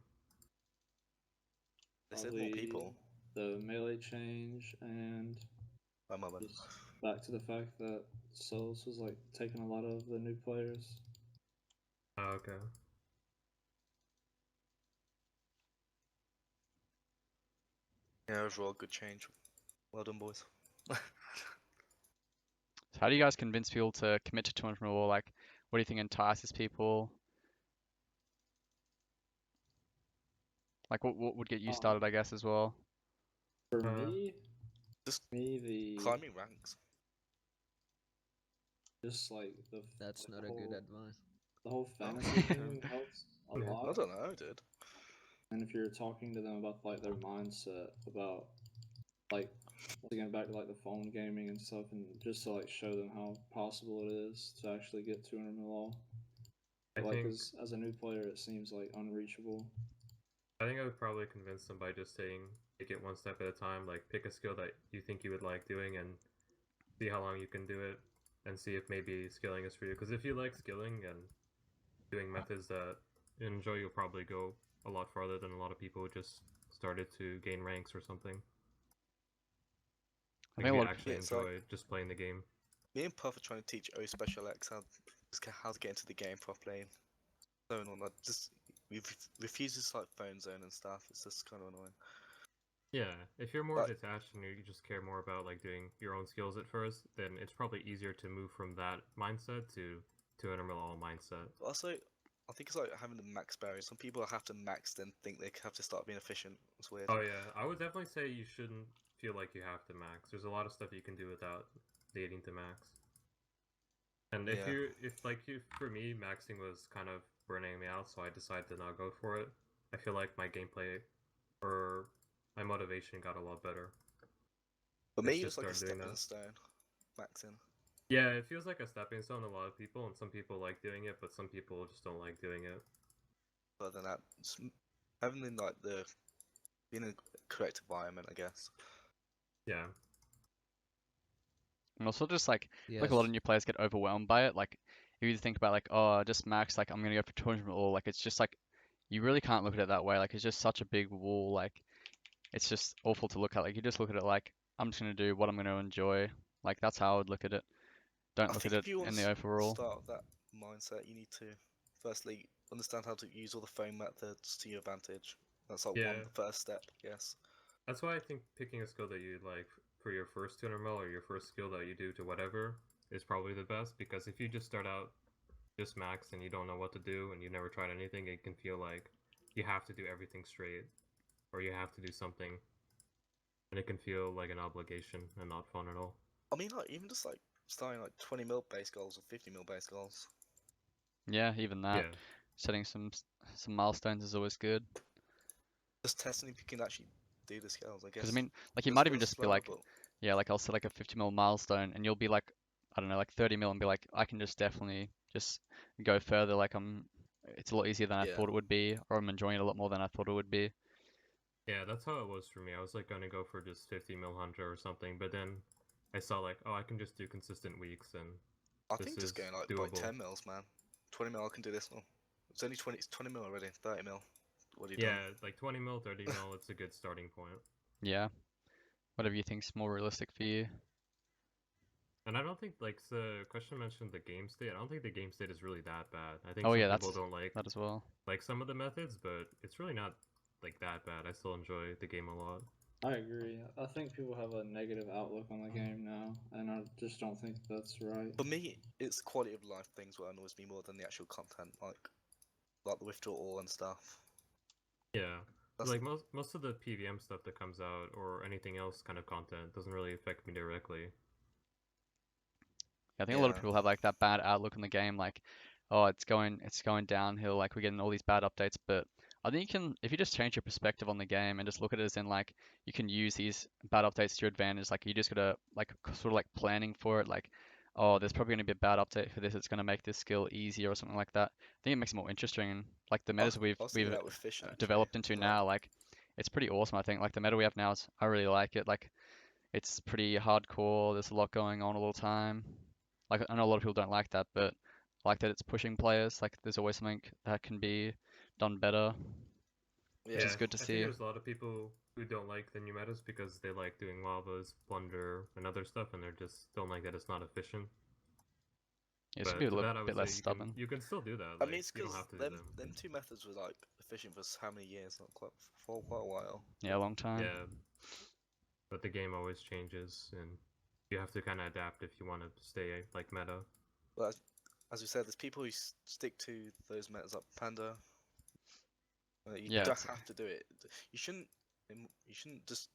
They said more people. The melee change and My mother. just back to the fact that Solus was like taking a lot of the new players. Oh, okay. Yeah, overall good change. Well done, boys. So how do you guys convince people to commit to 200 mil? Like, what do you think entices people? Like, what would get you started, I guess, as well? For Uh, me, Just the climbing ranks. just like That's like not a good advice. the whole Oh. fantasy thing helps a Yeah. lot. I don't know, dude. And if you're talking to them about like their mindset about like once again back to like the phone gaming and stuff, and just to like show them how possible it is to actually get 200 mil all. I Like think as a new player, it seems like unreachable. I would probably convince them by just saying take it one step at a time. Like pick a skill that you think you would like doing and see how long you can do it, and see if maybe skilling is for you. Because if you like skilling and doing methods that you enjoy, you'll probably go a lot farther than a lot of people who just started to gain ranks or something. I Like think a you lot of actually Yeah, it's like- enjoy just playing the game. Me and Puff are trying to teach O Special X how to get into the game properly. So on that, just refuses like phone zone and stuff. It's just kind of annoying. Yeah, if you're more But- detached and you just care more about like doing your own skills at first, then it's probably easier to move from that mindset to an MLL mindset. Also, I think it's like having the max barrier. Some people have to max, then think they have to start being efficient. It's weird. Oh yeah, I would definitely say you shouldn't feel like you have to max. There's a lot of stuff you can do without needing to max. And if Yeah. for me, maxing was kind of burning me out, so I decided to not go for it. I feel like my gameplay or my motivation got a lot better. But Let's me, just it's like a start doing stepping that. stone. Maxing. Yeah, it feels like a stepping stone to a lot of people, and some people like doing it, but some people just don't like doing it. Other than that, having like being in a correct environment, I guess. Yeah. And also just like Yes. a lot of new players get overwhelmed by it. Like if you think about like, oh, just max, like I'm gonna go for 200 or like it's just like you really can't look at it that way. Like it's just such a big wall. Like it's just awful to look at. Like you just look at it like I'm just gonna do what I'm gonna enjoy. Like that's how I would look at it. Don't I look at think it if you want in to the overall. start that mindset, you need to firstly understand how to use all the phone methods to your advantage. That's like Yeah. the first step, yes. That's why I think picking a skill that you like for your first 200 mil or your first skill that you do to whatever is probably the best, because if you just start out just max and you don't know what to do and you've never tried anything, it can feel like you have to do everything straight or you have to do something, and it can feel like an obligation and not fun at all. I mean, like even just like starting like 20 mil base goals or 50 mil base goals. Yeah, even that. Yeah. Setting some milestones is always good. Just testing if you can actually do the skills, I guess. Because I mean, like you It might even feels just be slower, like, but yeah, like I'll set like a 50 mil milestone, and you'll be like, I don't know, like 30 mil, and be like, I can just definitely just go further. Like it's a lot easier than I Yeah. thought it would be, or I'm enjoying it a lot more than I thought it would be. Yeah, that's how it was for me. I was like gonna go for just 50 mil hunter or something, but then I saw like, oh, I can just do consistent weeks, and I this think just is going like doable. 10 mils, man. 20 mil, I can do this one. It's only 20. It's 20 mil already. 30 mil. What are you Yeah, like 20 mil, 30 mil, it's a good starting point. Yeah, whatever you think's more realistic for you. And I don't think, like, the question mentioned the game state. I don't think the game state is really that bad. I think Oh some yeah, people that's don't like that as well. some of the methods, but it's really not like that bad. I still enjoy the game a lot. I agree. I think people have a negative outlook on the game now, and I just don't think that's right. For me, it's quality of life things what annoys me more than the actual content, like the withdrawal and stuff. Yeah. That's Like most of the PVM stuff that comes out or anything else kind of content doesn't really affect me directly. I think a lot of Yeah. people have like that bad outlook on the game, like, oh, it's going downhill, like we're getting all these bad updates. But I think you can, if you just change your perspective on the game and just look at it as in like you can use these bad updates to your advantage. Like you just gotta like sort of like planning for it, like, oh, there's probably gonna be a bad update for this. It's gonna make this skill easier or something like that. I think it makes it more interesting. And like the metas I was thinking we've that with fish actually. developed into like, now, like it's pretty awesome. I think like the meta we have now is I really like it. Like it's pretty hardcore. There's a lot going on all the time. Like I know a lot of people don't like that, but I like that it's pushing players. Like there's always something that can be done better. Yeah. is good to I see. think there's a lot of people who don't like the new metas because they like doing lavas, plunder, and other stuff, and they just don't like that it's not efficient. Yeah, it's But be a to little that, I bit would less say stubborn. you can still do that. I Like, mean, it's you don't because have to do them. them two methods were like efficient for how many years? Not quite for quite a while. Yeah, a long time. Yeah. But the game always changes, and you have to kind of adapt if you want to stay like meta. But as we said, there's people who stick to those metas like Panda. You Yeah, don't it's- have to do it. You shouldn't. You shouldn't just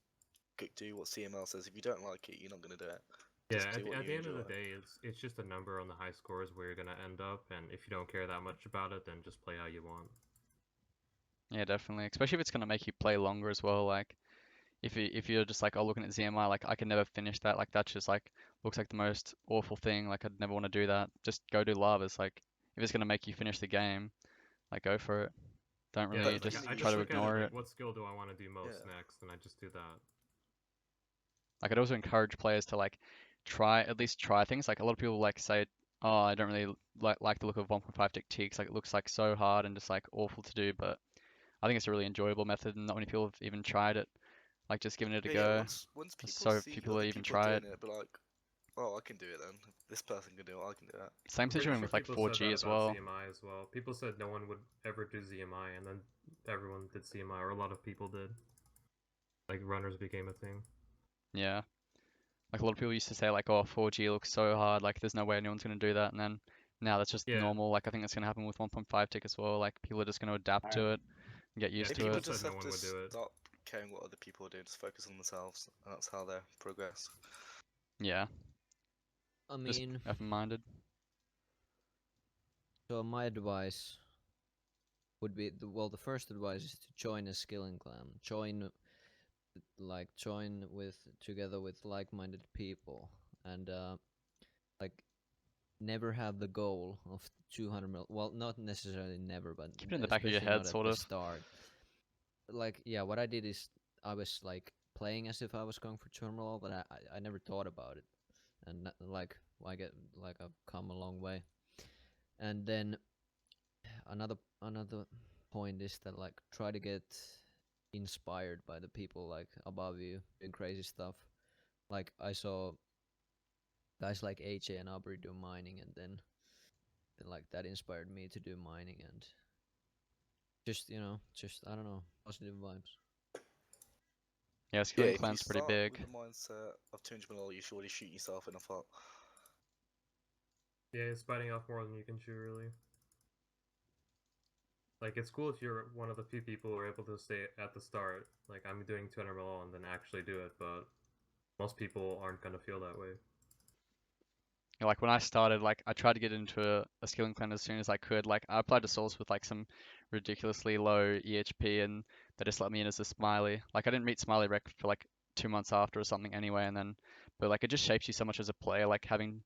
do what CML says. If you don't like it, you're not gonna do it. Yeah, Just do what at you the end of the enjoy. day, it's just a number on the high scores where you're gonna end up, and if you don't care that much about it, then just play how you want. Yeah, definitely. Especially if it's gonna make you play longer as well. Like if you're just like, oh, looking at ZMI, like I can never finish that. Like that just like looks like the most awful thing. Like I'd never want to do that. Just go do lavas. Like if it's gonna make you finish the game, like go for it. Don't Yeah, really like, just I try to look at ignore it it. like, what skill do I want to do most Yeah. next, and I just do that. Like I'd also encourage players to like at least try things. Like a lot of people like say, oh, I don't really like the look of 1.5 tick T because like it looks like so hard and just like awful to do. But I think it's a really enjoyable method, and not many people have even tried it. Like just giving it a Yeah, go. once people So see few people other even people try doing it. it, be like, oh, I can do it then. If this person can do it, I can do it. Same I'm pretty situation sure with like people said 4G that as about well. ZMI as well. People said no one would ever do ZMI, and then everyone did ZMI, or a lot of people did. Like runners became a thing. Yeah. Like a lot of people used to say like, oh, 4G looks so hard, like there's no way anyone's gonna do that, and then now that's just Yeah. normal. Like I think that's gonna happen with 1.5 tick as well. Like people are just gonna adapt to it and get used Yeah, to People people it. said just no have one to would do it. stop caring what other people are doing, just focus on themselves, and that's how they progress. Yeah, I just mean, open-minded. so my advice would be the first advice is to join a skilling clan. Join with together with like-minded people, and like never have the goal of 200 mil. Well, not necessarily never, but Keep it in the back of your especially head, not at sort the of. start. Like, yeah, what I did is I was like playing as if I was going for 200 mil, but I never thought about it, and like I've come a long way. And then another point is that like try to get inspired by the people like above you doing crazy stuff. Like I saw guys like AJ and Aubrey do mining, and then like that inspired me to do mining, and just I don't know, positive vibes. Yeah, Yeah, skilling if you clan's pretty start big. with the mindset of 200 mil, you should already shoot yourself in the foot. Yeah, it's biting off more than you can chew, really. Like, it's cool if you're one of the few people who are able to say at the start, like, I'm doing 200 mil and then actually do it, but most people aren't gonna feel that way. Yeah, like when I started, like I tried to get into a skilling clan as soon as I could. Like I applied to Solace with like some ridiculously low EHP, and they just let me in as a smiley. Like I didn't meet smiley rec for like 2 months after or something anyway, and then but like it just shapes you so much as a player. Like having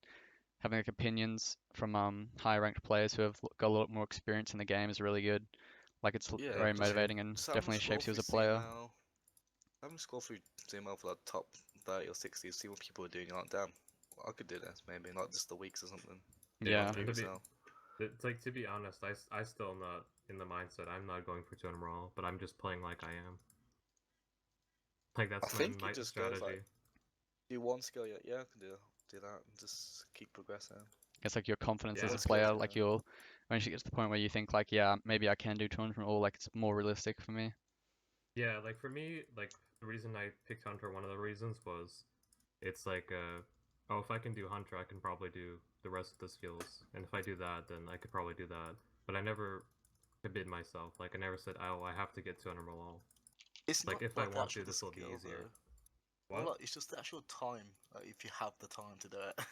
like opinions from higher ranked players who have got a lot more experience in the game is really good. Like it's Yeah, very just, motivating and just having a definitely scroll shapes you as through a player. CML, having a scroll through CML for like top 30 or 60, see what people are doing. You're like, damn, I could do this, maybe not just the weeks or something. Yeah. And Yourself. it's like, to be honest, I still am not in the mindset. I'm not going for 200 mil, but I'm just playing like I am. Like, I that's think my it just strategy. goes like, do one skill, yeah, I can do that, and just keep progressing. It's like your confidence Yeah. as a One skill, player, yeah. like you'll eventually get to the point where you think like, yeah, maybe I can do 200 or like it's more realistic for me. Yeah, like for me, like the reason I picked Hunter, one of the reasons was it's like, oh, if I can do Hunter, I can probably do the rest of the skills, and if I do that, then I could probably do that. But I never forbid myself. Like I never said, oh, I have to get 200 all. It's Like, not if I like want to, actual this will be skill, easier. though. What? Well, like, it's just the actual time, if you have the time to do it.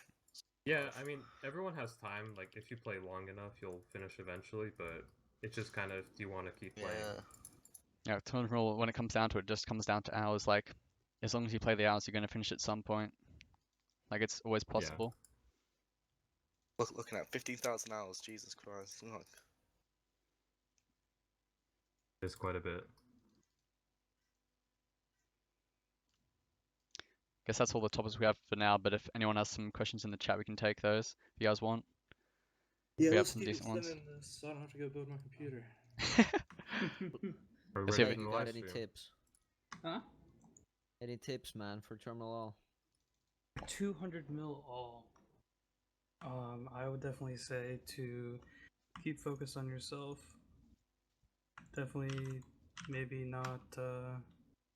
Yeah, I mean, everyone has time. Like, if you play long enough, you'll finish eventually, but it's just kind of, do you want to keep playing? Yeah. Yeah, 200 when it comes down to it, just comes down to hours. Like as long as you play the hours, you're gonna finish at some point. Like it's always possible. Looking at 15,000 hours, Jesus Christ. Like, It's quite a bit. Guess that's all the topics we have for now. But if anyone has some questions in the chat, we can take those if you guys want. Yeah, We have let's some keep decent ones. extending this so I don't have to go build my computer. Are we Let's ready see for if the You got live any stream? tips? Huh? Any tips, man, for terminal all? 200 mil all. I would definitely say to keep focused on yourself. Definitely, maybe not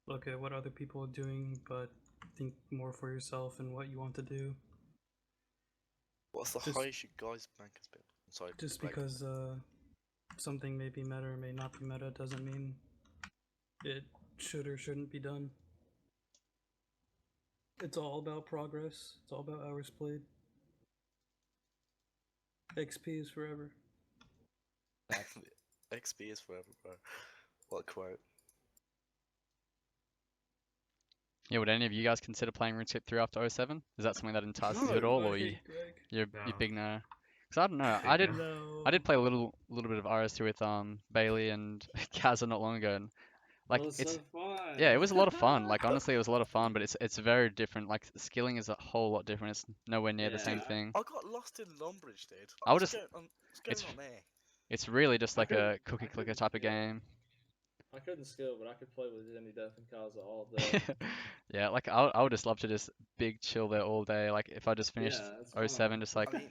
look at what other people are doing, but think more for yourself and what you want to do. what's the Just- highest you guys' bank has been? I'm sorry. Just like, because something may be meta or may not be meta doesn't mean it should or shouldn't be done. It's all about progress. It's all about hours played. XP is forever. XP is forever, bro. What a quote. Yeah, would any of you guys consider playing RuneScape 3 after 07? Is that something that entices you at No, all, I or hate Greg. you're No. big no? Because I don't know. Big no. No. I did play a little bit of RS2 with Bailey and Kazza not long ago, and Like Oh, it's it's so fun. yeah, it was a lot of fun. Like honestly, it was a lot of fun, but it's very different. Like skilling is a whole lot different. It's nowhere near the same Yeah. thing. I got lost in Lumbridge, dude. I would What's just going it's on there? it's really just I like couldn't. a cookie I clicker couldn't. type of Yeah. game. I couldn't skill, but I could play with Jimmy Death and Kaza all day. Yeah, like I would just love to just big chill there all day. Like if I just finished Yeah, it's oh 07, fun. I mean,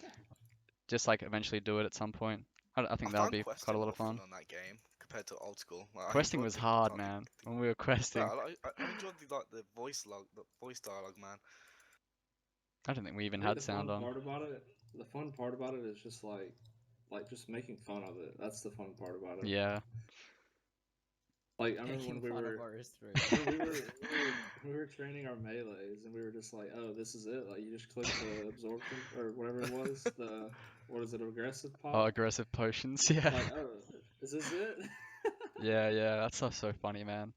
just like eventually do it at some point. I I think that would found be quite a questing lot more of fun. fun on that game compared to old school. Like, I Questing enjoyed was hard, man. When we were no, questing, I enjoyed the voice dialogue, man. I don't think we even I think had the sound fun on. part about it, the fun part about it is just like just making fun of it. That's the fun part about it. Yeah. Like I remember Making when we fun of were our history. when we were training our melees and we were just like, oh, this is it. Like you just click the absorption or whatever it was. The what is it? Aggressive Oh, pop. aggressive potions. Yeah. Like oh, is this it? Yeah, yeah. That stuff's so funny, man.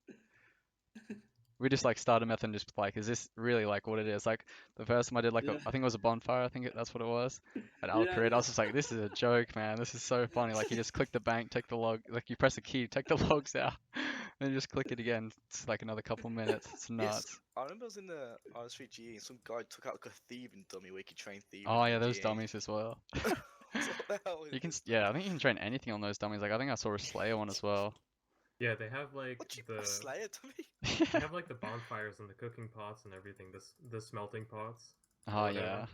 We just like started meth and just like, is this really like what it is? Like the first time I did like Yeah. I think it was a bonfire. I think that's what it was. At Yeah, Alcred, I yeah. was just like, this is a joke, man. This is so funny. Like you just click the bank, take the log, like you press the key, take the logs out, then you just click it again. It's like another couple minutes. It's Yes, nuts. I remember I was in the RS3GE and some guy took out like a thieving dummy where you could train thieving Oh in yeah, those GE. dummies as well. So what the hell is You can, this? yeah, I think you can train anything on those dummies. Like I think I saw a Slayer one as well. Yeah, they have like What you the a Slayer dummy? they have like the bonfires and the cooking pots and everything. The smelting pots. Oh whatever. yeah.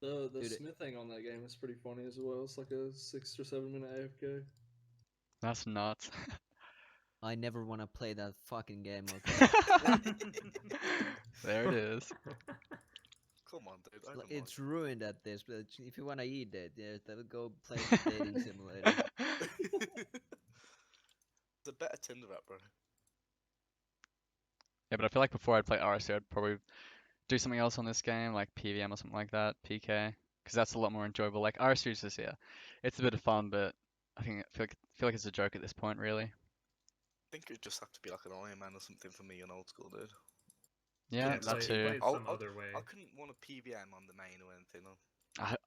The Dude, smithing on that game is pretty funny as well. It's like a 6 or 7 minute AFK. That's nuts. I never want to play that fucking game. Okay. There it is. Come on, dude. I don't It's mind. ruined at this, but if you want to eat it, yeah, then go play the dating simulator. It's a better Tinder app, bro. Yeah, but I feel like before I'd play RC, I'd probably do something else on this game, like PVM or something like that, PK, because that's a lot more enjoyable. Like RC is just, yeah, it's a bit of fun, but I feel like it's a joke at this point, really. I think it'd just have to be like an Iron Man or something for me on old school, dude. Yeah, Yeah, that play too. it some other way. I couldn't want a PVM on the main or anything.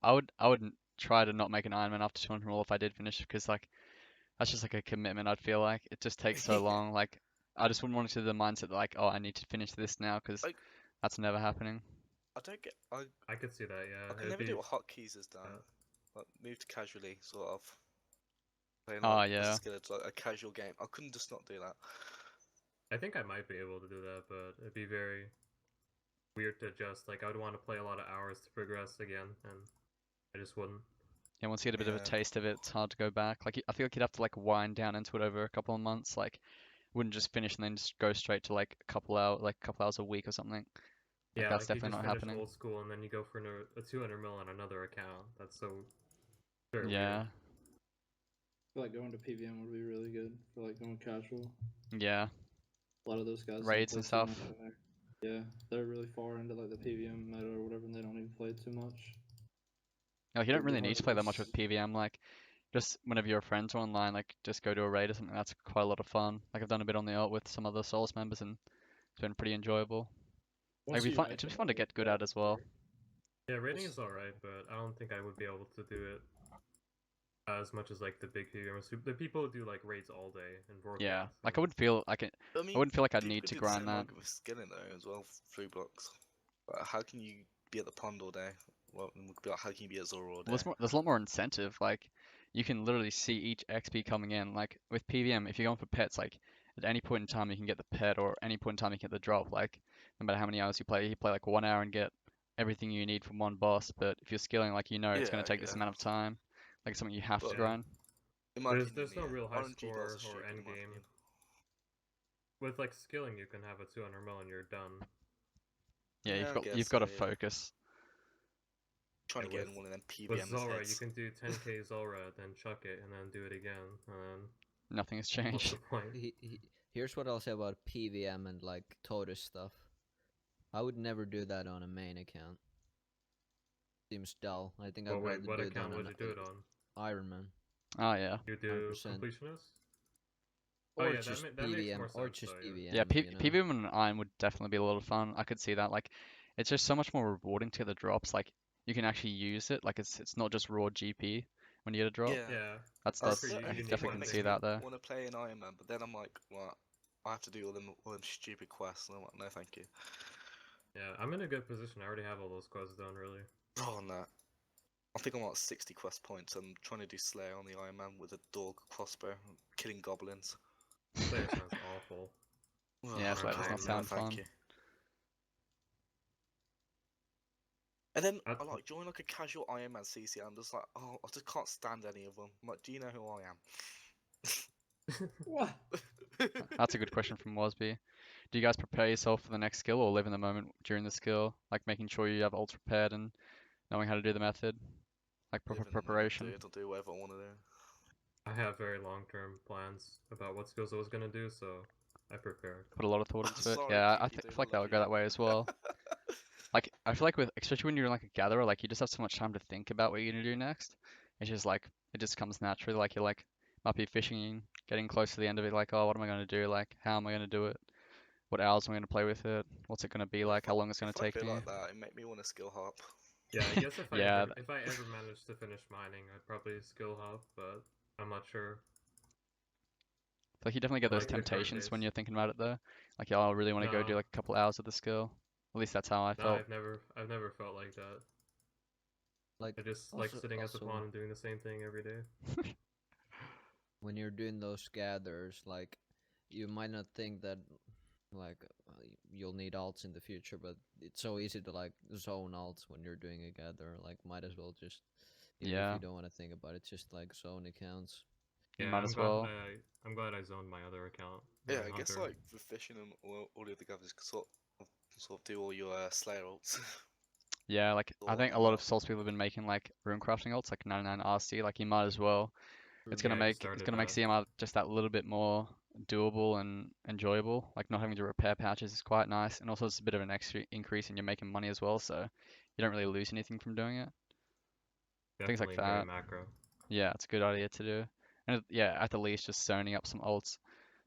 I would try to not make an Ironman after 200 mil if I did finish, because like that's just like a commitment. I'd feel like it just takes so long. Like I just wouldn't want to do the mindset that like, oh, I need to finish this now, because Like, that's never happening. I don't get. I could see that. Yeah, I can it'd never be do what hotkeys has done. yeah. Like moved casually, sort of. Playing Oh like as a yeah. skill, it's like a casual game. I couldn't just not do that. I think I might be able to do that, but it'd be very weird to adjust. Like I would want to play a lot of hours to progress again, and I just wouldn't. Yeah, once you get a bit of a Yeah. taste of it, it's hard to go back. Like I feel like you'd have to like wind down into it over a couple of months. Like wouldn't just finish and then just go straight to like a couple hours a week or something. Like Yeah, that's like you definitely just not finish happening. old school and then you go for a 200 mil on another account. That's so very Yeah. weird. I feel like going to PVM would be really good for like going casual. Yeah. A lot of those guys don't Raids play and too stuff. much in there. Yeah, they're really far into like the PVM meta or whatever, and they don't even play too much. Like you don't It'd be really need hard to to play that much just. with PVM. Like just whenever your friends are online, like just go to a raid or something. That's quite a lot of fun. Like I've done a bit on the alt with some other Solace members, and it's been pretty enjoyable. Like Once it'd be you fun. make It'd be it, fun to get good at as well. Yeah, rating is alright, but I don't think I would be able to do it as much as like the big PVMers. The people who do like raids all day and broadcast. Yeah. Like and I wouldn't feel like it. I I mean, wouldn't feel like I'd people need could to do the grind same that. argument with skilling though as well through blocks. Like, how can you be at the pond all day? Well, it would be like, how can you be at Zora all day? Well, there's a lot more incentive. Like, you can literally see each XP coming in. Like with PVM, if you're going for pets, like at any point in time you can get the pet, or any point in time you can get the drop. Like no matter how many hours you play like 1 hour and get everything you need from one boss. But if you're skilling, like it's gonna take this amount of time, like something you have to But- grind. In my opinion, there's no real high RNG score dolls are or stupid, in end my game. opinion. With like skilling, you can have a 200 mil and you're done. Yeah, Yeah, I you've guess got to so, yeah. focus. Trying to Yeah, get in one of them With PVM Zora, you heads. can do 10k Zora, then chuck it, and then do it again, and Nothing has then what's changed. the point? Here's what I'll say about PVM and like Totus stuff. I would never do that on a main account. Seems dull. I think I'd But rather wait, what do it account on would you do it on? Ironman. Oh yeah. You do 100%. completionist? Or Oh yeah, just that makes PVM, more or sense, just though, yeah. PVM. Yeah, you know? PVM and Iron would definitely be a lot of fun. I could see that. Like, it's just so much more rewarding to get the drops. Like, you can actually use it. Like, it's not just raw GP. when you get a drop. Yeah. Yeah, That's I was that's pretty I unique definitely one can makes see me that there. want to play an Iron Man, but then I'm like, well, I have to do all them stupid quests. And I'm like, no, thank you. yeah, I'm in a good position. I already have all those quests done, really. Oh no. I think I'm at 60 quest points. I'm trying to do Slayer on the Iron Man with a dog crossbow, killing goblins. Slayer sounds awful. Yeah, Oh, Slayer does God, not no, sound thank fun. you. And then That- I like join like a casual Iron Man CC. I'm just like, oh, I just can't stand any of them. I'm like, do you know who I am? What? That's a good question from Wasby. Do you guys prepare yourself for the next skill or live in the moment during the skill, like making sure you have ults prepared and knowing how to do the method, like proper Live in the moment, preparation? dude. I'll do whatever I want to do. I have very long-term plans about what skills I was gonna do, so I prepared. Put a lot of thought into it. Sorry, Yeah, Keith, I you feel don't like that love would go you. that way as well. Like I feel like with especially when you're like a gatherer, like you just have so much time to think about what you're gonna do next. It's just like it just comes naturally. Like you're like might be fishing, getting close to the end of it. Like, oh, what am I gonna do? Like, how am I gonna do it? What hours am I gonna play with it? What's it gonna be like? How long it's gonna If I take feel me? like that, it make me want to skill hop. Yeah, I guess if I Yeah, ever if I ever managed to finish mining, I'd probably skill hop, but I'm not sure. like you definitely get I those like the current temptations when pace. you're thinking about it though. Like, yeah, I really want to go do No, like a couple hours of the skill. At least that's how I no, felt. I've never felt like that. Like I just like sitting at the also pond and doing the same thing every day. when you're doing those gathers, like you might not think that like you'll need alts in the future, but it's so easy to like zone alts when you're doing a gather. Like might as well just even if Yeah, you don't want to think about it, just like zone accounts. you Yeah, might as well. I'm glad I zoned my other account, Yeah, my I guess hunter. like for fishing and all the other gathers, sort of do all your Slayer ults. Yeah, like I Sort think a them lot out. of Souls people have been making like rune crafting ults, like 99 RC. Like you might as well. True. Yeah, I just It's started gonna make that. CMR just that little bit more doable and enjoyable. Like not having to repair patches is quite nice, and also it's a bit of an extra increase and you're making money as well, so you don't really lose anything from doing it. Things like Definitely very that. macro. Yeah, it's a good idea to do. And yeah, at the least just zoning up some ults,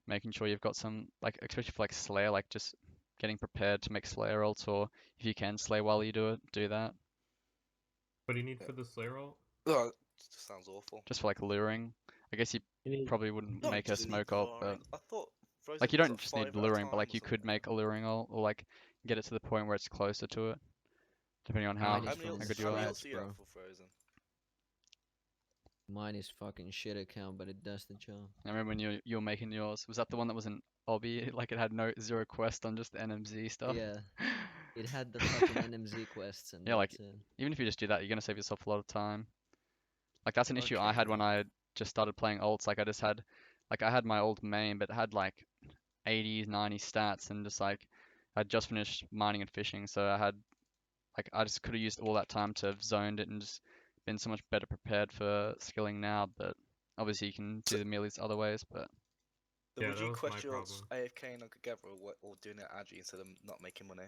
making sure you've got some like especially for like Slayer, like just getting prepared to make Slayer ults, or if you can slay while you do it, do that. What do you need Yeah. for the Slayer ult? Oh, it just sounds awful. Just for like luring. I guess you You need probably wouldn't No, you make a just need smoke ult, but luring. I thought Frozen like you was don't at just 5 need at a luring, but time like or you could something. make a luring ult or like get it to the point where it's closer to it, depending on Mine how is How many from good ults, you how many are. ults scratch, do you have bro. for Frozen? Mine is fucking shit account, but it does the job. I remember when you were making yours. Was that the one that was an obby? Like it had no zero quest on just the NMZ stuff. Yeah, it had the fucking NMZ quests and Yeah, like that's it. even if you just do that, you're gonna save yourself a lot of time. Like that's an issue I Okay had when then. I just started playing ults. Like I just had, like I had my old main, but it had like 80s, 90 stats, and just like I'd just finished mining and fishing, so I had like I just could have used all that time to have zoned it and just been so much better prepared for skilling now. But obviously you can So, do the melees other ways. But then Yeah, would that you was my quest your ults problem. AFK and together or doing it Agi instead of not making money?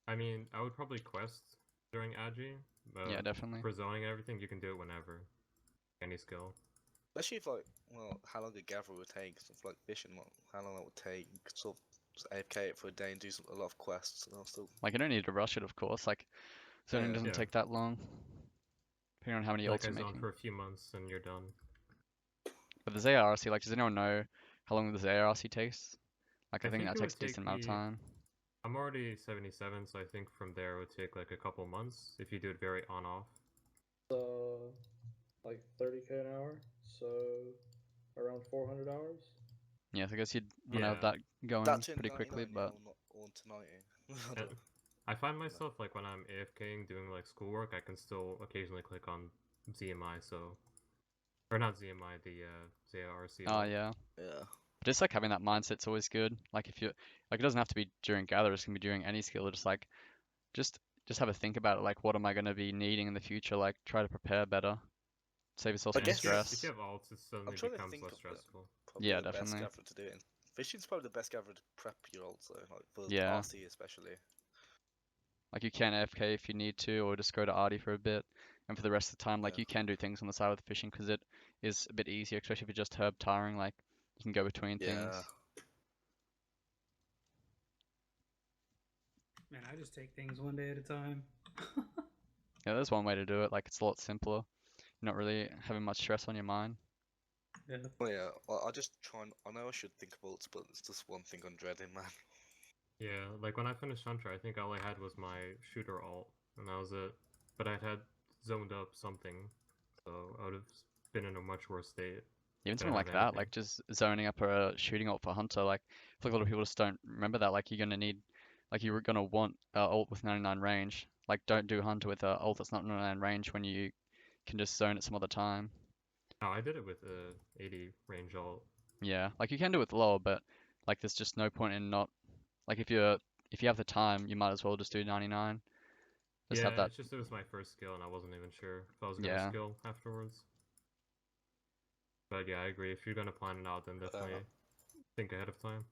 I mean, I would probably quest during Agi, yeah, but definitely. for zoning and everything, you can do it whenever. Any skill. Especially if like, well, how long a gather would take, sort of like fishing, how long that would take. You could sort of just AFK it for a day and do a lot of quests, and I'll still. Like you don't need to rush it, of course. Like zoning Yeah. doesn't Yeah, take that long, depending on how many like ults I you're zoned making. for a few months and you're done. But the ZRC, like, does anyone know how long the ZRC takes? Like, I I think think that it takes would a decent take amount of me. time. I'm already 77, so I think from there it would take like a couple months if you do it very on-off. Like 30K an hour, so around 400 hours. Yeah, so I guess you'd want to have Yeah, that going That to pretty quickly, 99, yeah, but or not, or to 90. I and don't I find know. myself like when I'm AFKing doing like schoolwork, I can still occasionally click on ZMI, so or not ZMI, the ZRC oh ult. yeah. Yeah. Just like having that mindset's always good. Like if you like, it doesn't have to be during gatherers, it can be during any skill. Just like, just just have a think about it. Like, what am I going to be needing in the future? Like, try to prepare better, save yourself I some And guess if you stress. have alts, it I'm suddenly trying to becomes think less of stressful. probably Yeah, the best definitely. gather to do it. Fishing's probably the best gather to prep your ults, though, like for Yeah, RC especially. like you can AFK if you need to, or just go to Arty for a bit. And for the rest of the time, like Yeah. you can do things on the side with fishing because it is a bit easier, especially if you're just herb tiring. Like you can go between things. Yeah. Man, I just take things one day at a time. Yeah, there's one way to do it. Like it's a lot simpler. not really having much stress on your mind. Yeah. Well, yeah, I just try and I know I should think of ults, but it's just one thing I'm dreading, man. Yeah, like when I finished Hunter, I think all I had was my shooter alt, and that was it. But I had zoned up something, so I would have been in a much worse state. Even Did I something like have that, anything? like just zoning up a shooting ult for Hunter, like I feel like a lot of people just don't remember that. Like you're gonna need, like you're gonna want ult with 99 range. Like don't do Hunter with a ult that's not 99 range when you can just zone it some other time. Oh, I did it with a 80 range alt. Yeah, like you can do it with lower, but like there's just no point in not, like if you have the time, you might as well just do 99. Just have Yeah, that. it's just it was my first skill, and I wasn't even sure if I was gonna Yeah. skill afterwards. But yeah, I agree. If you're gonna plan it out, then definitely think ahead of time.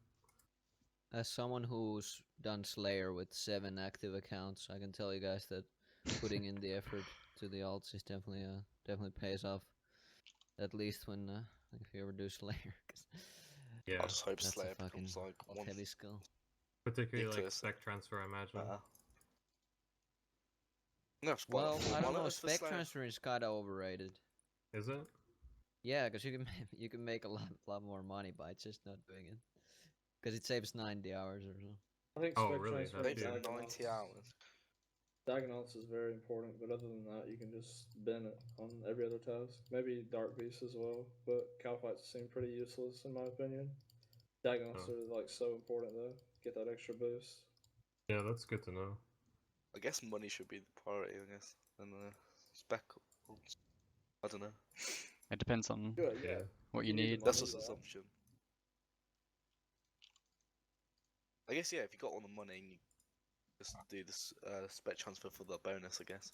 As someone who's done Slayer with 7 active accounts, I can tell you guys that putting in the effort to the alts is definitely pays off. At least when if you ever do Slayer, 'cause Yeah, I just hope that's a Slayer fucking becomes like one heavy skill. particularly like ridiculous. spec transfer, I imagine. No, spot. Well, I don't know. noticed for Spec Slayer. transfer is kind of overrated. Is it? Yeah, because you can you can make a lot more money by just not doing it. Because it saves 90 hours or so. I think Oh, spec really? transfer That's and Maybe huge. 90 hours. Diagonals is very important, but other than that, you can just bin it on every other task. Maybe Dark Beast as well, but Cow Fights seem pretty useless in my opinion. Diagonals Oh. are like so important though. Get that extra boost. Yeah, that's good to know. I guess money should be the priority, I guess. And spec. I don't know. It depends on Yeah, Yeah. what if you need the need. That's money, just yeah. assumption. I guess, yeah, if you got all the money, you just do this spec transfer for the bonus, I guess.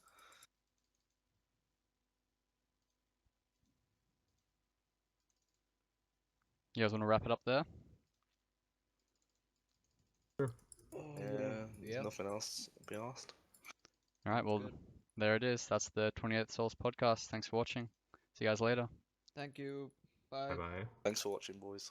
You guys want to wrap it up there? Oh, Yeah, there's Yep. nothing else to be asked. All right, well, Good. there it is. That's the 28th Solace Podcast. Thanks for watching. See you guys later. Thank you. Bye. Bye bye. Thanks for watching, boys.